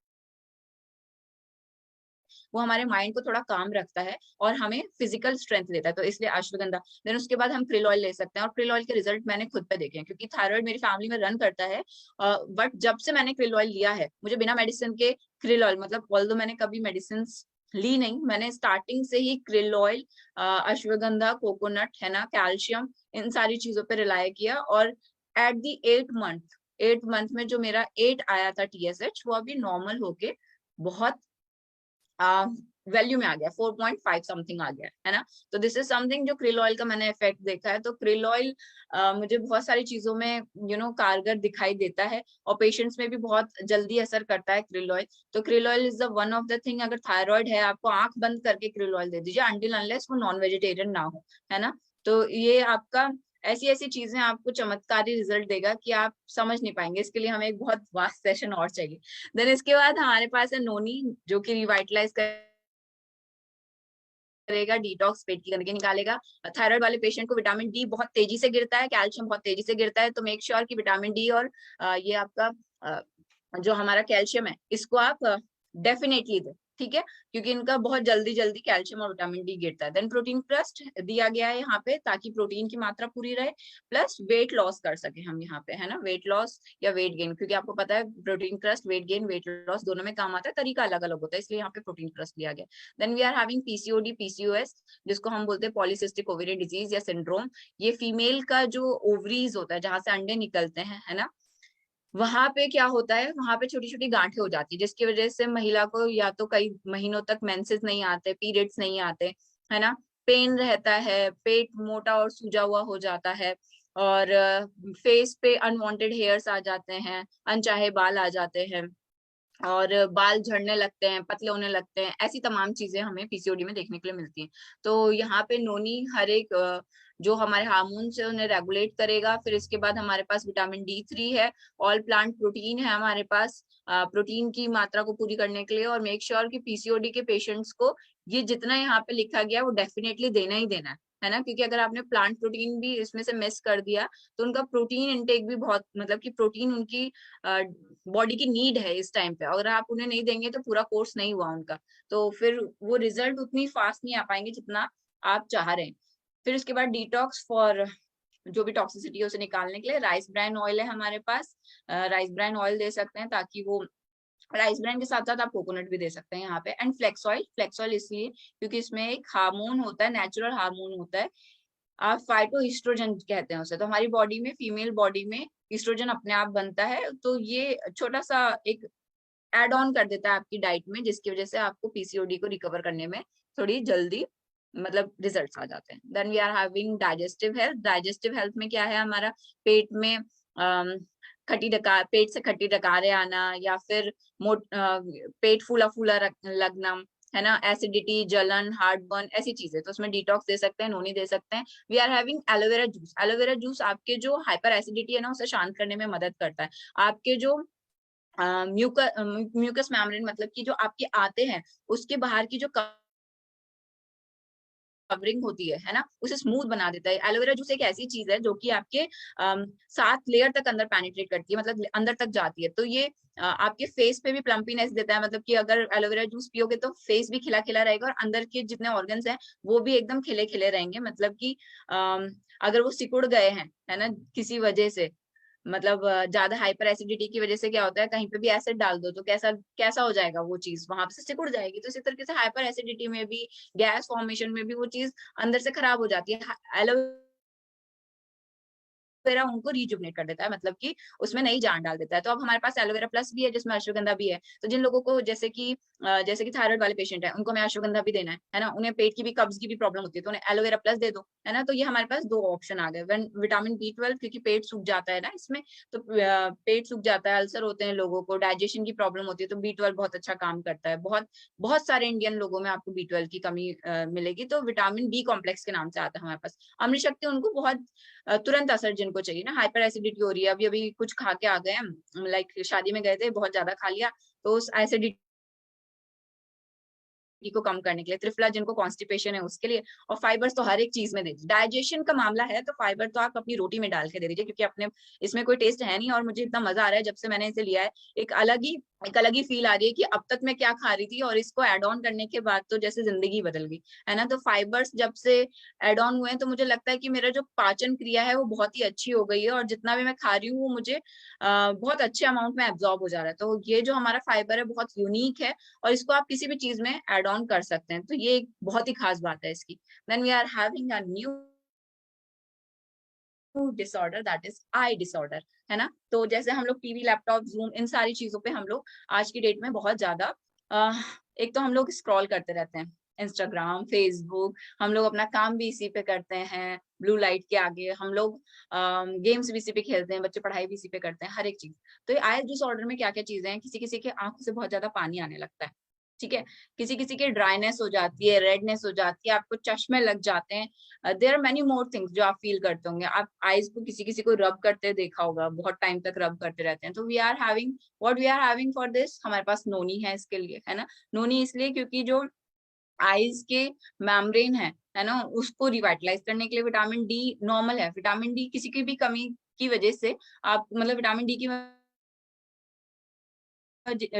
वो हमारे माइंड को थोड़ा काम रखता है और हमें फिजिकल स्ट्रेंथ देता है, तो इसलिए अश्वगंधा। देन उसके बाद हम क्रिल ऑयल ले सकते हैं, और क्रिल ऑयल के रिजल्ट मैंने खुद पे देखे हैं, क्योंकि थायराइड मेरी फैमिली में रन करता है। बट जब से मैंने क्रिल ऑयल लिया है, मुझे बिना मेडिसिन के क्रिल ऑयल, मतलब ऑल्दो मैंने कभी मेडिसिन ली नहीं, मैंने स्टार्टिंग से ही क्रिल ऑयल, अश्वगंधा, कोकोनट, है ना, कैल्शियम, इन सारी चीजों पे रिलाय किया। और एट दी 8 मंथ में जो मेरा 8 आया था TSH, वो अभी नॉर्मल होके बहुत वैल्यू में आ गया, 4.5 समथिंग आ गया, है ना। तो दिस इज समथिंग जो क्रिल ऑयल का मैंने इफेक्ट देखा है। तो क्रिल ऑयल मुझे बहुत सारी चीजों में कारगर दिखाई देता है, और पेशेंट्स में भी बहुत जल्दी असर करता है क्रिल ऑयल। तो krill oil is the one of the thing, अगर थायराइड है आपको आंख बंद करके क्रिल ऑयल दे दीजिए, अनटिल अनलेस वो नॉन वेजिटेरियन ना हो, है ना। तो ये आपका ऐसी ऐसी चीजें आपको चमत्कारी रिजल्ट देगा कि आप समझ नहीं पाएंगे। इसके लिए हमें एक बहुत वास्ट सेशन और चाहिए। देन इसके बाद हमारे पास है नोनी, जो कि रिवाइटलाइज करेगा, डिटॉक्स पेट की गंदगी निकालेगा। थायराइड वाले पेशेंट को विटामिन डी बहुत तेजी से गिरता है, कैल्शियम बहुत तेजी से गिरता है, तो मेक श्योर कि विटामिन डी और ये आपका जो हमारा कैल्शियम है, इसको आप डेफिनेटली दें, ठीक है, क्योंकि इनका बहुत जल्दी जल्दी कैल्शियम और विटामिन डी गिरता है। देन प्रोटीन क्रस्ट दिया गया है यहाँ पे, ताकि प्रोटीन की मात्रा पूरी रहे, प्लस वेट लॉस कर सके हम यहाँ पे, है ना, वेट लॉस या वेट गेन, क्योंकि आपको पता है protein crust weight gain weight loss दोनों में काम आता है, तरीका अलग अलग होता है, इसलिए यहाँ पे प्रोटीन क्रस्ट लिया गया। Then we are having PCOD PCOS, जिसको हम बोलते हैं पॉलीसिस्टिक ओवेरियन डिजीज या सिंड्रोम। ये फीमेल का जो ओवरीज होता है, जहां से अंडे निकलते हैं, है ना, वहां पे क्या होता है, वहां पे छोटी छोटी गांठें हो जाती है, जिसकी वजह से महिला को या तो कई महीनों तक मेंसेस नहीं आते, पीरियड्स नहीं आते, है ना, पेन रहता है, पेट मोटा और सूजा हुआ हो जाता है, और फेस पे अनवांटेड हेयर्स आ जाते हैं, अनचाहे बाल आ जाते हैं, और बाल झड़ने लगते हैं, पतले होने लगते हैं। ऐसी तमाम चीजें हमें PCOD में देखने के लिए मिलती हैं। तो यहाँ पे नोनी हर एक जो हमारे हार्मोन्स है उन्हें रेगुलेट करेगा। फिर इसके बाद हमारे पास विटामिन D3 है, ऑल प्लांट प्रोटीन है हमारे पास, प्रोटीन की मात्रा को पूरी करने के लिए। और मेक श्योर कि PCOD के पेशेंट्स को ये जितना यहाँ पे लिखा गया वो डेफिनेटली देना ही देना है ना, क्योंकि अगर आपने प्लांट प्रोटीन भी इसमें से मिस कर दिया तो उनका प्रोटीन इनटेक भी बहुत, मतलब कि प्रोटीन उनकी बॉडी की नीड है इस टाइम पे, अगर आप उन्हें नहीं देंगे तो पूरा कोर्स नहीं हुआ उनका, तो फिर वो रिजल्ट उतनी फास्ट नहीं आ पाएंगे जितना आप चाह रहे हैं। फिर उसके बाद डिटॉक्स फॉर जो भी टॉक्सिसिटी है उसे निकालने के लिए राइस ब्राइन ऑयल है हमारे पास, राइस ब्राइन ऑयल दे सकते हैं, ताकि वो राइस ब्राइन के साथ साथ आप कोकोनट भी दे सकते हैं यहाँ पे। एंड फ्लेक्स ऑयल इसलिए क्योंकि इसमें एक हार्मोन होता है, नेचुरल हार्मोन होता है, आप फाइटो ईस्ट्रोजन कहते हैं उसे। तो हमारी बॉडी में, फीमेल बॉडी में ईस्ट्रोजन अपने आप बनता है, तो ये छोटा सा एक एड ऑन कर देता है आपकी डाइट में, जिसकी वजह से आपको PCOD को रिकवर करने में थोड़ी जल्दी मतलब रिजल्ट्स आ जाते हैं। Then we are having digestive health. Digestive health में क्या है हमारा, पेट में पेट से खट्टी डकारें आना, या फिर पेट फूला फूला लगना, है ना, एसिडिटी, जलन, हार्ट बर्न, ऐसी चीजें, तो उसमें डिटॉक्स दे सकते हैं, नोनी दे सकते हैं। We are having aloe vera juice. Aloe vera juice आपके जो हाइपर एसिडिटी है ना उसे शांत करने में मदद करता है। आपके जो म्यूकस मेम्ब्रेन, मतलब कि जो आपके आते हैं उसके बाहर की जो कवरिंग होती है ना, उसे स्मूथ बना देता है। एलोवेरा जूस एक ऐसी चीज है जो कि आपके 7 लेयर तक अंदर पेनिट्रेट करती है, मतलब अंदर तक जाती है। तो ये आपके फेस पे भी प्लम्पीनेस देता है, मतलब कि अगर एलोवेरा जूस पियोगे तो फेस भी खिला खिला रहेगा, और अंदर के जितने ऑर्गन्स हैं वो भी एकदम खिले खिले रहेंगे। मतलब कि अगर वो सिकुड़ गए हैं, है ना, किसी वजह से, मतलब ज्यादा हाइपर एसिडिटी की वजह से क्या होता है, कहीं पे भी एसिड डाल दो तो कैसा कैसा हो जाएगा, वो चीज वहां से सिकुड़ जाएगी। तो इसी तरीके से हाइपर एसिडिटी में भी, गैस फॉर्मेशन में भी वो चीज अंदर से खराब हो जाती है। एलोवेरा उनको रिजुवनेट कर देता है, मतलब कि उसमें नई जान डाल देता है। तो अब हमारे पास एलोवेरा प्लस भी है जिसमें अश्वगंधा भी है। तो जिन लोगों को जैसे कि थायराइड वाले पेशेंट है, उनको मैं अश्वगंधा भी देना है ना, उन्हें पेट की भी, कब्ज की भी प्रॉब्लम होती है, तो उन्हें एलोवेरा प्लस दे दो, है ना। तो ये हमारे पास 2 ऑप्शन आ गए। विटामिन B12, क्योंकि पेट सूख जाता है ना इसमें, तो पेट सूख जाता है, अल्सर होते हैं लोगों को, डाइजेशन की प्रॉब्लम होती है, तो B12 बहुत अच्छा काम करता है। बहुत बहुत सारे इंडियन लोगों में आपको B12 की कमी मिलेगी। तो विटामिन B कॉम्प्लेक्स के नाम से आता है हमारे पास। अम्ल शक्ति उनको बहुत तुरंत असर जिनको चाहिए ना, हाइपर एसिडिटी हो रही है, अभी अभी कुछ खा के आ गए हैं, लाइक शादी में गए थे, बहुत ज्यादा खा लिया, तो उस एसिडिटी को कम करने के लिए। त्रिफला जिनको कॉन्स्टिपेशन है उसके लिए। और फाइबर्स तो हर एक चीज में दे दीजिए। डाइजेशन का मामला है तो फाइबर तो आप अपनी रोटी में डाल के दे दीजिए, क्योंकि अपने इसमें कोई टेस्ट है नहीं, और मुझे इतना मजा आ रहा है जब से मैंने इसे लिया है, एक अलग ही एक अलग ही फील आ रही है कि अब तक मैं क्या खा रही थी और इसको ऐड ऑन करने के बाद तो जैसे जिंदगी बदल गई, है ना। तो फाइबर्स जब से ऐड ऑन हुए हैं तो मुझे लगता है कि मेरा जो पाचन क्रिया है वो बहुत ही अच्छी हो गई है, और जितना भी मैं खा रही हूँ वो मुझे बहुत अच्छे अमाउंट में एब्जॉर्ब हो जा रहा है। तो ये जो हमारा फाइबर है बहुत यूनिक है, और इसको आप किसी भी चीज में ऐड ऑन कर सकते हैं, तो ये एक बहुत ही खास बात है इसकी। Then we are having a new disorder, that is eye disorder, है ना। तो जैसे हम लोग टीवी, लैपटॉप, जूम, इन सारी चीजों पे हम लोग आज की डेट में बहुत ज्यादा एक तो हम लोग स्क्रॉल करते रहते हैं, इंस्टाग्राम, फेसबुक, हम लोग अपना काम भी इसी पे करते हैं, ब्लू लाइट के आगे हम लोग गेम्स भी इसी पे खेलते हैं, बच्चे पढ़ाई भी इसी पे करते हैं, हर एक चीज। तो ये आई डिसऑर्डर में क्या क्या चीजें हैं, किसी किसी के आंखों से बहुत ज्यादा पानी आने लगता है, ठीक है, किसी किसी के ड्राइनेस हो जाती है, रेडनेस हो जाती है, आपको चश्मे लग जाते हैं, there are many more things जो आप फील करते होंगे। आप आईज को किसी किसी को रब करते देखा होगा, बहुत टाइम तक रब करते रहते हैं। तो we are having what we are having for this, हमारे पास नोनी है इसके लिए, है ना। नोनी इसलिए क्योंकि जो आईज के मेम्ब्रेन है ना, उसको रिवाइटलाइज करने के लिए विटामिन डी नॉर्मल है। विटामिन डी किसी की भी कमी की वजह से आप मतलब विटामिन डी की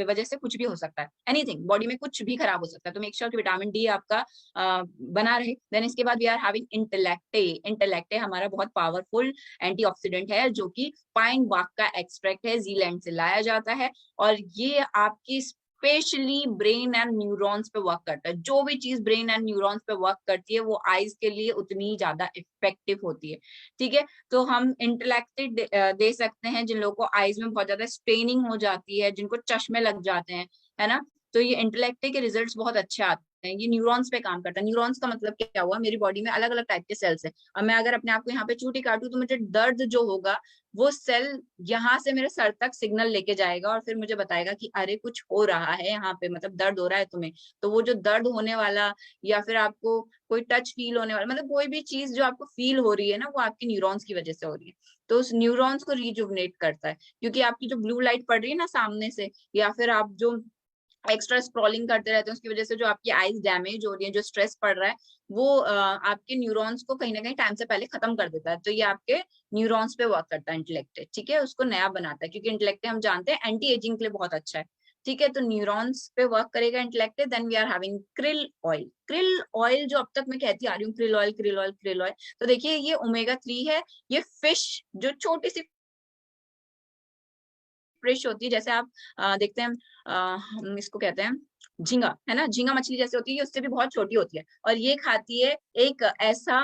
वजह से कुछ भी हो सकता है, एनीथिंग बॉडी में कुछ भी खराब हो सकता है। तो मेक श्योर कि विटामिन डी आपका बना रहे। देन इसके बाद वी आर हैविंग इंटेलेक्टे। इंटेलेक्टे हमारा बहुत पावरफुल एंटीऑक्सीडेंट है, जो कि पाइन बार्क का एक्सट्रैक्ट है, जीलैंड से लाया जाता है, और ये आपकी स्पेशली ब्रेन एंड न्यूरॉन्स पे वर्क करता है। जो भी चीज ब्रेन एंड न्यूरॉन्स पे वर्क करती है वो आईज के लिए उतनी ज्यादा इफेक्टिव होती है, ठीक है। तो हम इंटेलेक्टेड दे सकते हैं जिन लोगों को आईज में बहुत ज्यादा स्ट्रेनिंग हो जाती है, जिनको चश्मे लग जाते हैं, है ना। तो ये इंटेलेक्टे के रिजल्ट्स बहुत अच्छे आते हैं। ये न्यूरॉन्स पे काम करता है। न्यूरॉन्स का मतलब क्या हुआ, मेरी बॉडी में अलग अलग टाइप के सेल्स है। अब मैं अगर अपने आप को यहाँ पे चूटी काटूं तो मुझे दर्द जो होगा वो सेल यहाँ से मेरे सर तक सिग्नल लेके जाएगा, और फिर मुझे बताएगा कि अरे कुछ हो रहा है यहाँ पे, मतलब दर्द हो रहा है तुम्हें। तो वो जो दर्द होने वाला, या फिर आपको कोई टच फील होने वाला, मतलब कोई भी चीज जो आपको फील हो रही है ना, वो आपकी न्यूरॉन्स की वजह से हो रही है। तो उस न्यूरॉन्स को रिजुवनेट करता है, क्योंकि आपकी जो ब्लू लाइट पड़ रही है ना सामने से, या फिर आप जो एक्स्ट्रा स्क्रॉलिंग करते रहते हैं उसकी वजह से जो आपकी आईज डैमेज हो रही है, जो स्ट्रेस पड़ रहा है, वो आपके न्यूरॉन्स को कहीं ना कहीं टाइम से पहले खत्म कर देता है। तो ये आपके न्यूरॉन्स पे वर्क करता है इंटेलेक्टे, ठीक है, उसको नया बनाता है, क्योंकि इंटेलेक्टे हम जानते हैं एंटी एजिंग के लिए बहुत अच्छा है, ठीक है। तो न्यूरॉन्स पे वर्क करेगा intellect. Then we are having krill oil. krill oil जो अब तक मैं कहती आ रही हूँ, krill oil, krill oil, krill oil, तो देखिए ये ओमेगा 3 है। ये फिश जो छोटी सी फिश होती है, जैसे आप देखते हैं, हम इसको कहते हैं झींगा, है ना, झींगा मछली जैसे होती है, उससे भी बहुत छोटी होती है, और ये खाती है एक ऐसा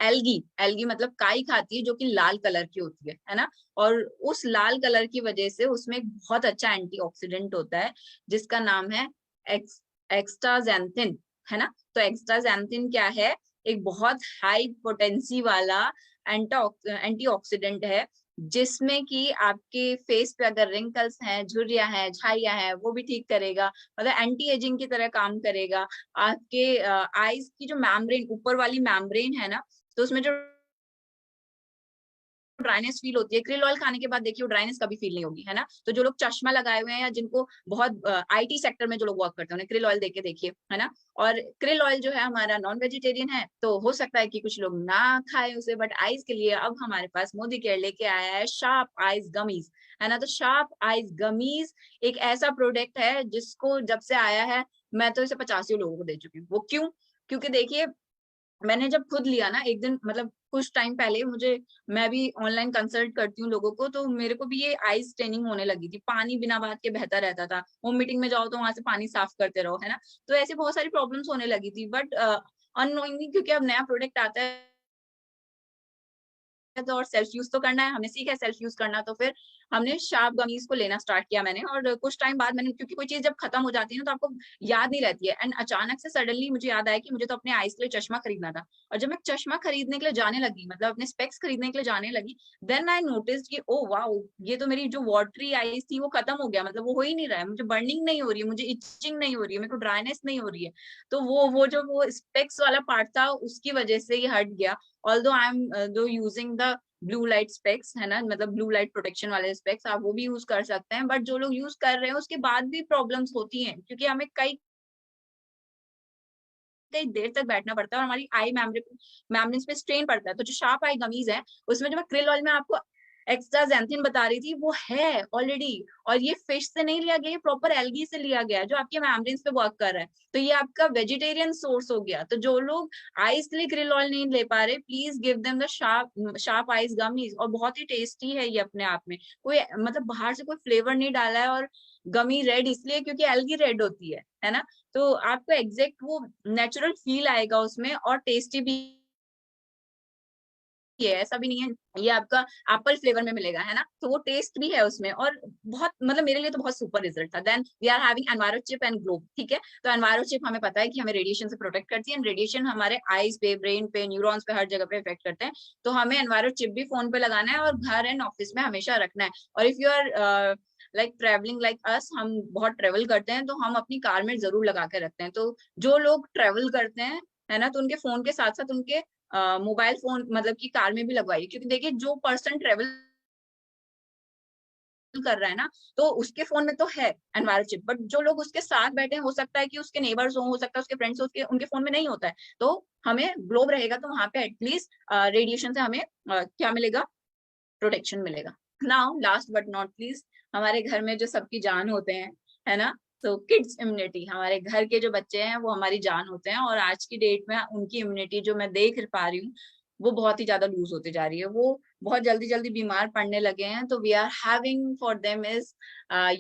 एल्गी, एल्गी मतलब काई खाती है, जो कि लाल कलर की होती है ना। और उस लाल कलर की वजह से उसमें एक बहुत अच्छा एंटीऑक्सीडेंट होता है, जिसका नाम है एक्स्ट्राजेंथिन, है ना। तो एक्स्ट्राजेंथिन क्या है, एक बहुत हाई पोटेंसी वाला एंटीऑक्सीडेंट है, जिसमें कि आपके फेस पे अगर रिंकल्स हैं, झुर्रियां हैं, झाइयां हैं, वो भी ठीक करेगा, मतलब एंटी एजिंग की तरह काम करेगा। आपके आईज की जो मैम्ब्रेन, ऊपर वाली मैम्ब्रेन है ना, तो उसमें जो ड्राइनेस फील होती है, krill ऑयल खाने के बाद देखिए वो ड्राइनेस कभी फील नहीं होगी, है ना। तो जो लोग चश्मा लगाए हुए हैं, या जिनको बहुत आईटी सेक्टर में जो लोग वर्क करते हैं, उन्हें krill ऑयल देके देखिए, है ना। और krill ऑयल जो है हमारा नॉन वेजिटेरियन है, तो हो सकता है कि कुछ लोग ना खाए उसे, बट आईज के लिए अब हमारे पास मोदी केयर लेके आया है शार्प आईज गमीज, है ना। तो शार्प आईज गमीज एक ऐसा प्रोडक्ट है जिसको जब से आया है मैं तो इसे 50 लोगों को दे चुकी हूँ। वो क्यों, क्योंकि देखिए मैंने जब खुद लिया ना एक दिन, मतलब कुछ टाइम पहले मुझे, मैं भी ऑनलाइन कंसल्ट करती हूँ लोगों को, तो मेरे को भी ये आईज स्ट्रेनिंग होने लगी थी, पानी बिना बात के बहता रहता था, होम मीटिंग में जाओ तो वहां से पानी साफ करते रहो, है ना। तो ऐसी बहुत सारी प्रॉब्लम्स होने लगी थी, बट अननोइंगली क्योंकि अब नया प्रोडक्ट आता है तो, और सेल्फ यूज तो करना है, हमने सीखा है सेल्फ यूज करना, तो फिर हमने शार्प गमीज को लेना स्टार्ट किया मैंने। और कुछ टाइम बाद मैंने, क्योंकि कोई चीज जब खत्म हो जाती है ना तो आपको याद नहीं रहती है, एंड अचानक से सडनली मुझे याद आया कि मुझे तो अपने आईज के लिए चश्मा खरीदना था। और जब मैं चश्मा खरीदने के लिए जाने लगी, मतलब अपने स्पेक्स खरीदने के लिए जाने लगी, देन आई नोटिस कि ओ वाओ, ये तो मेरी जो वाटरी आईज थी वो खत्म हो गया, मतलब वो हो ही नहीं रहा है, मुझे बर्निंग नहीं हो रही है, मुझे इचिंग नहीं हो रही है, मेरे को ड्राइनेस नहीं हो रही है। तो वो जो वो स्पेक्स वाला पार्ट था उसकी वजह से ये हट गया। ऑल्दो आई एम दो using the blue light specs, है ना, मतलब ब्लू लाइट प्रोटेक्शन वाले स्पेक्स आप वो भी यूज कर सकते हैं, बट जो लोग यूज कर रहे हैं उसके बाद भी प्रॉब्लम्स होती हैं, क्योंकि हमें कई कई देर तक बैठना पड़ता है, और हमारी आई मेम्ब्रेन पे स्ट्रेन पड़ता है। तो जो शार्प आई गमीज है उसमें जो मैं krill ऑयल में आपको एक्स्ट्रा ज़ैंथिन बता रही थी वो है ऑलरेडी, और ये फिश से नहीं लिया गया, ये प्रॉपर एल्गी से लिया गया है जो आपके मेम्ब्रेन्स पे वर्क कर रहा है। तो ये आपका वेजिटेरियन सोर्स हो गया। तो जो लोग आइस के लिए krill oil नहीं ले पा रहे, please give them the sharp ice gummies, और बहुत ही टेस्टी है ये अपने आप में। कोई मतलब बाहर से कोई फ्लेवर नहीं डाला है, और गमी रेड इसलिए क्योंकि एल्गी रेड होती है ना। तो आपको एग्जैक्ट वो नेचुरल फील आएगा उसमें, और टेस्टी भी है, ऐसा भी नहीं है ये आपका एप्पल फ्लेवर में मिलेगा, है ना। तो वो टेस्ट भी है उसमें, और बहुत मतलब मेरे लिए तो बहुत सुपर रिजल्ट था। Then we are having enviro chip and globe, ठीक है। तो एनवायरो चिप हमें पता है कि हमें रेडिएशन से प्रोटेक्ट करती है, एंड रेडिएशन हमारे आईज पे, ब्रेन पे, न्यूरॉन्स पे, हर जगह पे इफेक्ट करते हैं। तो हमें एनवायरो चिप भी फोन पे लगाना है, और घर एंड ऑफिस में हमेशा रखना है। और if you are like travelling like us, हम बहुत ट्रेवल करते हैं, तो हम अपनी कार में जरूर लगा के रखते हैं। तो जो लोग ट्रेवल करते हैं, है ना, तो उनके फोन के साथ साथ उनके मोबाइल फोन मतलब कि कार में भी लगवाइए, क्योंकि देखिए जो पर्सन ट्रेवल कर रहा है ना, तो उसके फोन में तो है एनवायरो चिप, बट जो लोग उसके साथ बैठे हैं, हो सकता है कि उसके नेबर्स हो सकता है उसके फ्रेंड्स हो, उसके उनके फोन में नहीं होता है। तो हमें ग्लोब रहेगा, तो वहां पे एटलीस्ट रेडिएशन से हमें क्या मिलेगा, प्रोटेक्शन मिलेगा। Now last but not least, हमारे घर में जो सबकी जान होते हैं, है ना, तो किड्स इम्यूनिटी, हमारे घर के जो बच्चे हैं वो हमारी जान होते हैं, और आज की डेट में उनकी इम्यूनिटी जो मैं देख पा रही हूँ वो बहुत ही ज्यादा लूज होती जा रही है। वो बहुत जल्दी जल्दी बीमार पड़ने लगे हैं। तो we are having for them is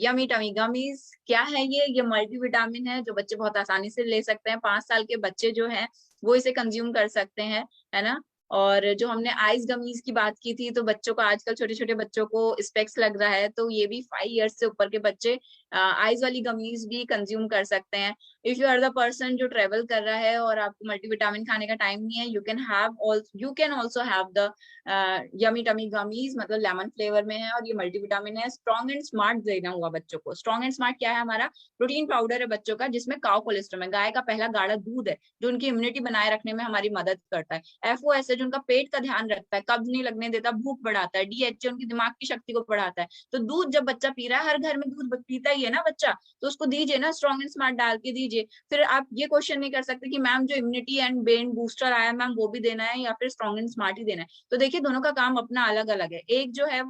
yummy tummy gummies. क्या है ये मल्टीविटामिन है जो बच्चे बहुत आसानी से ले सकते हैं। 5 साल के बच्चे जो हैं वो इसे कंज्यूम कर सकते हैं, है ना। और जो हमने आइस गमीज की बात की थी, तो बच्चों को आजकल छोटे छोटे बच्चों को स्पेक्स लग रहा है, तो ये भी 5 इयर्स से ऊपर के बच्चे आइस वाली गमीज भी कंज्यूम कर सकते हैं। If you are the person जो ट्रेवल कर रहा है और आपको मल्टीविटामिन खाने का टाइम नहीं है, you can also have the yummy tummy gummies, मतलब लेमन फ्लेवर में है, और ये मल्टीविटामिन है। स्ट्रॉन्ग एंड स्मार्ट देना हुआ बच्चों को। स्ट्रॉन्ग एंड स्मार्ट क्या है, हमारा प्रोटीन पाउडर है बच्चों का, जिसमें काउ कोलेस्ट्रॉल है, गाय का पहला गाढ़ा दूध है, जो उनकी इम्यूनिटी बनाए रखने में हमारी मदद करता है। FOS है जो उनका पेट का ध्यान रखता है, कब्ज नहीं लगने देता, भूख बढ़ाता है। DHA उनकी दिमाग की शक्ति को बढ़ाता है। तो दूध जब बच्चा पी रहा है, हर घर में दूध पीता ही है ना बच्चा, तो उसको दीजिए ना, स्ट्रॉन्ग एंड स्मार्ट डाल के दीजिए। फिर आप ये क्वेश्चन नहीं कर सकते कि मैम जो इम्यूनिटी एंड ब्रेन बूस्टर आया मैम वो भी देना है, या फिर स्ट्रॉन्ग एंड स्मार्ट ही देना है। तो देखिए दोनों का काम अपना अलग अलग है। एक जो है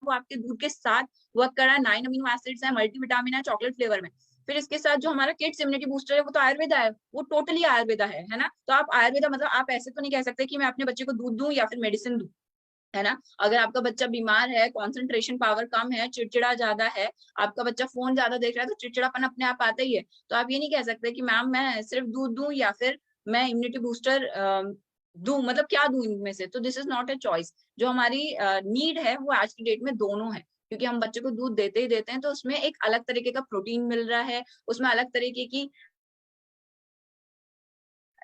वो आपके दूध के साथ वर्क कर रहा है, 9 अमीनो एसिड्स है, मल्टीविटामिन है, चॉकलेट फ्लेवर में। फिर इसके साथ जो हमारा किड्स इम्यूनिटी बूस्टर है वो तो आयुर्वेदा है, वो टोटली आयुर्वेदा है ना। तो आप आयुर्वेदा मतलब आप ऐसे तो नहीं कह सकते कि मैं अपने बच्चे को दूध दूं या फिर मेडिसिन दूं, है ना। अगर आपका बच्चा बीमार है, कंसंट्रेशन पावर कम है, चिड़चिड़ा ज्यादा है, आपका बच्चा फोन ज्यादा देख रहा है, तो चिड़चिड़ापन अपने आप आता ही है। तो आप ये नहीं कह सकते कि मैम मैं सिर्फ दूध दूं या फिर मैं इम्यूनिटी बूस्टर दूं, मतलब क्या दूं इनमें से। तो this is not a choice. जो हमारी नीड है वो आज की डेट में दोनों है, क्योंकि हम बच्चे को दूध देते ही देते हैं, तो उसमें एक अलग तरीके का प्रोटीन मिल रहा है, उसमें अलग तरीके की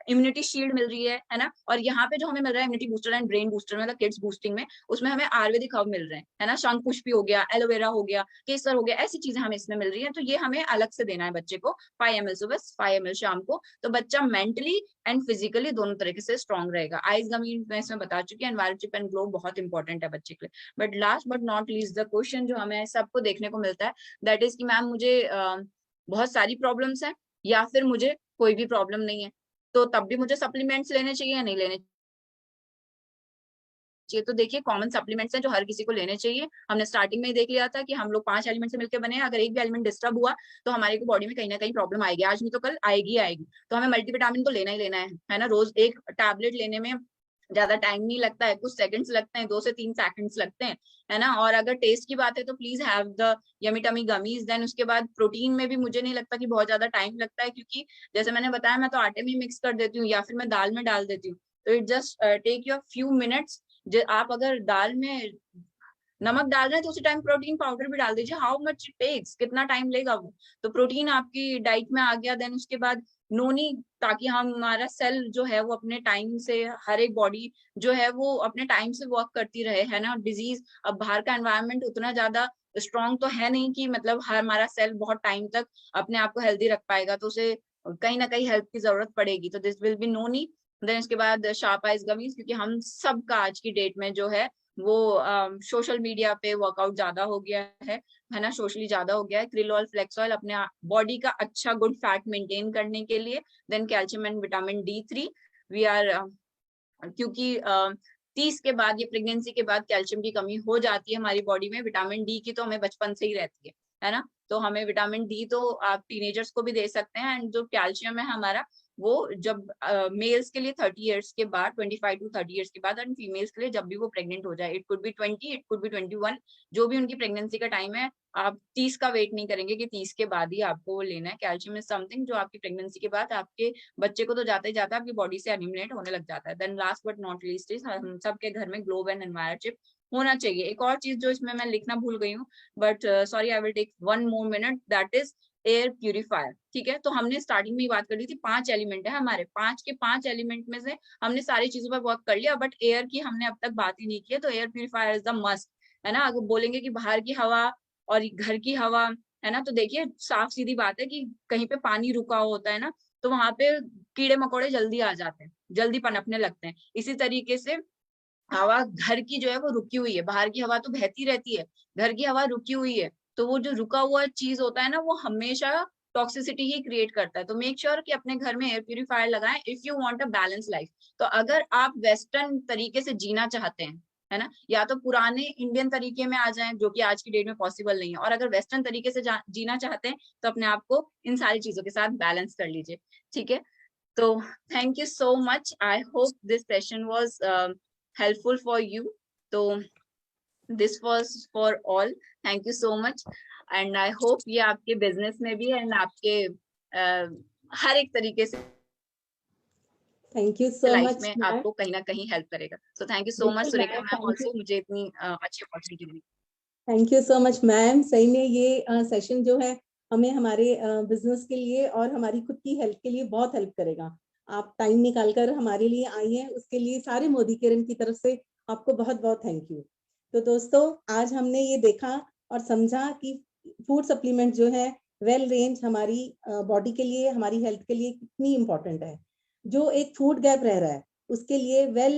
इम्यूनिटी शील्ड मिल रही है ना। और यहाँ पे जो हमें मिल रहा है immunity booster and brain booster, मतलब किड्स बूस्टिंग में, उसमें हमें आयुर्वेदिक हर्ब मिल रहे हैं, है ना। शंख पुष्पी हो गया, एलोवेरा हो गया, केसर हो गया, ऐसी चीजें हमें इसमें मिल रही है। तो ये हमें अलग से देना है बच्चे को, 5 ml सुबह, 5 ml शाम को। तो बच्चा मेंटली एंड फिजिकली दोनों तरीके से स्ट्रॉन्ग रहेगा। आइस गमी मैं इसमें बता चुकी हूँ, एनवायरो चिप एंड ग्लो बहुत इंपॉर्टेंट है बच्चे के लिए। But last but not least the question जो हमें सबको देखने को मिलता है, दैट इज कि मैम मुझे बहुत सारी प्रॉब्लम्स है, या फिर मुझे कोई भी प्रॉब्लम नहीं है, तो तब भी मुझे सप्लीमेंट्स लेने चाहिए या नहीं लेने चाहिए। तो देखिए कॉमन सप्लीमेंट्स हैं जो हर किसी को लेने चाहिए। हमने स्टार्टिंग में ही देख लिया था कि हम लोग 5 एलिमेंट से मिलकर बने हैं, अगर एक भी एलिमेंट डिस्टर्ब हुआ तो हमारे को बॉडी में कहीं ना कहीं प्रॉब्लम आएगी, आज नहीं तो कल आएगी आएगी। तो हमें मल्टीविटामिन तो लेना ही लेना है ना। रोज एक टैबलेट लेने में ज्यादा टाइम नहीं लगता है, कुछ सेकंड्स लगते हैं, 2 से 3 सेकंड्स लगते हैं, है ना। और अगर टेस्ट की बात है तो please have the yummy tummy gummies. देन उसके बाद प्रोटीन में भी मुझे नहीं लगता कि बहुत ज्यादा टाइम लगता है, क्योंकि जैसे मैंने बताया मैं तो आटे में मिक्स कर देती हूँ या फिर मैं दाल में डाल देती हूँ। तो it just take your few minutes. आप अगर दाल में नमक डाल रहे हैं तो उसी टाइम प्रोटीन पाउडर भी डाल दीजिए। हाउ मच इट टेक्स, कितना टाइम लेगा वो। तो प्रोटीन आपकी डाइट में आ गया। देन उसके बाद नोनी, ताकि हमारा सेल जो है वो अपने टाइम से, हर एक बॉडी जो है वो अपने टाइम से वर्क करती रहे, है ना। डिजीज, अब बाहर का एनवायरनमेंट उतना ज्यादा स्ट्रॉन्ग तो है नहीं कि मतलब हमारा सेल बहुत टाइम तक अपने आप को हेल्दी रख पाएगा, तो उसे कहीं ना कहीं हेल्प की जरूरत पड़ेगी। तो दिस विल बी नोनी। देन उसके बाद शार्प आइज गमीज, क्योंकि हम सब का आज की डेट में जो है वो सोशल मीडिया पे वर्कआउट ज्यादा हो गया है ना, सोशली ज्यादा हो गया है। क्रिल ऑयल, फ्लेक्स ऑयल अपने बॉडी का अच्छा गुड फैट मेंटेन करने के लिए। Then calcium and vitamin D3 we are, क्योंकि 30 के बाद या प्रेगनेंसी के बाद कैल्शियम की कमी हो जाती है हमारी बॉडी में। विटामिन डी की तो हमें बचपन से ही रहती है ना, तो हमें विटामिन डी तो आप टीनेजर्स को भी दे सकते हैं। एंड जो कैल्शियम है हमारा, वो जब मेल्स के लिए 30 इयर्स के बाद, 25 to 30 इयर्स के बाद, एंड फीमेल्स के लिए जब भी वो प्रेग्नेंट हो जाए, it could be 20, it could be 21, जो भी उनकी प्रेगनेंसी का टाइम है, आप 30 का वेट नहीं करेंगे कि 30 के बाद ही आपको वो लेना है। कैल्शियम इज समथिंग जो आपकी प्रेगनेंसी के बाद आपके बच्चे को तो जाते ही जाता है आपकी बॉडी से एलिमिनेट होने लग जाता है। Then last but not least is हम सबके घर में ग्लोब एंड एनवायरचिप होना चाहिए। एक और चीज जो इसमें मैं लिखना भूल गई हूँ, but sorry, I will take 1 more minute, that is air purifier. ठीक है, तो हमने स्टार्टिंग में ही बात कर ली थी 5 एलिमेंट है हमारे, 5 के 5 एलिमेंट में से हमने सारी चीजों पर वर्क कर लिया, बट एयर की हमने अब तक बात ही नहीं की है। तो air purifier is the must, है ना। अगर बोलेंगे कि बाहर की हवा और घर की हवा, है ना, तो देखिए साफ सीधी बात है कि कहीं पे पानी रुका होता है ना, तो वहां पे कीड़े मकोड़े जल्दी आ जाते हैं, जल्दी पनपने लगते हैं। इसी तरीके से हवा घर की जो है वो रुकी हुई है, बाहर की हवा तो बहती रहती है, घर की हवा रुकी हुई है, तो वो जो रुका हुआ चीज होता है ना, वो हमेशा टॉक्सिसिटी ही क्रिएट करता है। तो मेक श्योर कि अपने घर में एयर प्यूरिफायर लगाएं if you want a balance life. तो अगर आप वेस्टर्न तरीके से जीना चाहते हैं, है ना, या तो पुराने इंडियन तरीके में आ जाएं, जो कि आज की डेट में पॉसिबल नहीं है, और अगर वेस्टर्न तरीके से जीना चाहते हैं तो अपने आप को इन सारी चीजों के साथ बैलेंस कर लीजिए। ठीक है, तो thank you so much, I hope this session was helpful for you. So this was for all. Thank you so much, and I hope ये आपके business में भी and आपके हर एक तरीके से thank you so life much में ma'am. आपको कहीं ना कहीं हेल्प करेगा। So thank you so much बिल्कुल Surekha ma'am, ma'am thank you. also मुझे इतनी अच्छी opportunity the. Thank you so much ma'am. सही में ये सेशन जो है हमें हमारे बिजनेस के लिए और हमारी खुद की हेल्थ के लिए बहुत हेल्प करेगा। आप टाइम निकालकर हमारे लिए आई हैं, उसके लिए सारे मोदी केयर्स की तरफ से आपको बहुत बहुत थैंक यू। तो दोस्तों, आज हमने ये देखा और समझा कि फूड सप्लीमेंट जो है वेल रेंज हमारी बॉडी के लिए, हमारी हेल्थ के लिए कितनी इंपॉर्टेंट है। जो एक फूड गैप रह रहा है, उसके लिए वेल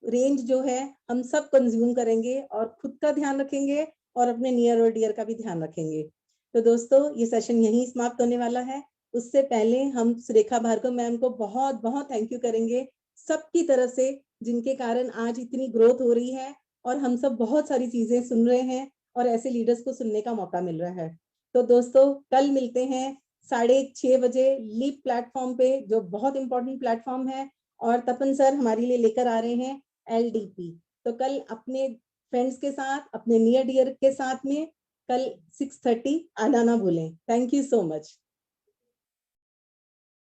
रेंज जो है हम सब कंज्यूम करेंगे और खुद का ध्यान रखेंगे और अपने नियर और डियर का भी ध्यान रखेंगे। तो दोस्तों, ये सेशन यहीं समाप्त होने वाला है। उससे पहले हम सुरेखा भार्गव मैम को बहुत बहुत थैंक यू करेंगे सबकी तरफ से, जिनके कारण आज इतनी ग्रोथ हो रही है और हम सब बहुत सारी चीजें सुन रहे हैं और ऐसे लीडर्स को सुनने का मौका मिल रहा है। तो दोस्तों, कल मिलते हैं 6:30 बजे लीप प्लेटफॉर्म पे, जो बहुत इंपॉर्टेंट प्लेटफॉर्म है, और तपन सर हमारे लिए लेकर आ रहे हैं LDP। तो कल अपने फ्रेंड्स के साथ, अपने नियर डियर के साथ में कल 6:30 आना ना भूलें। Thank you so much.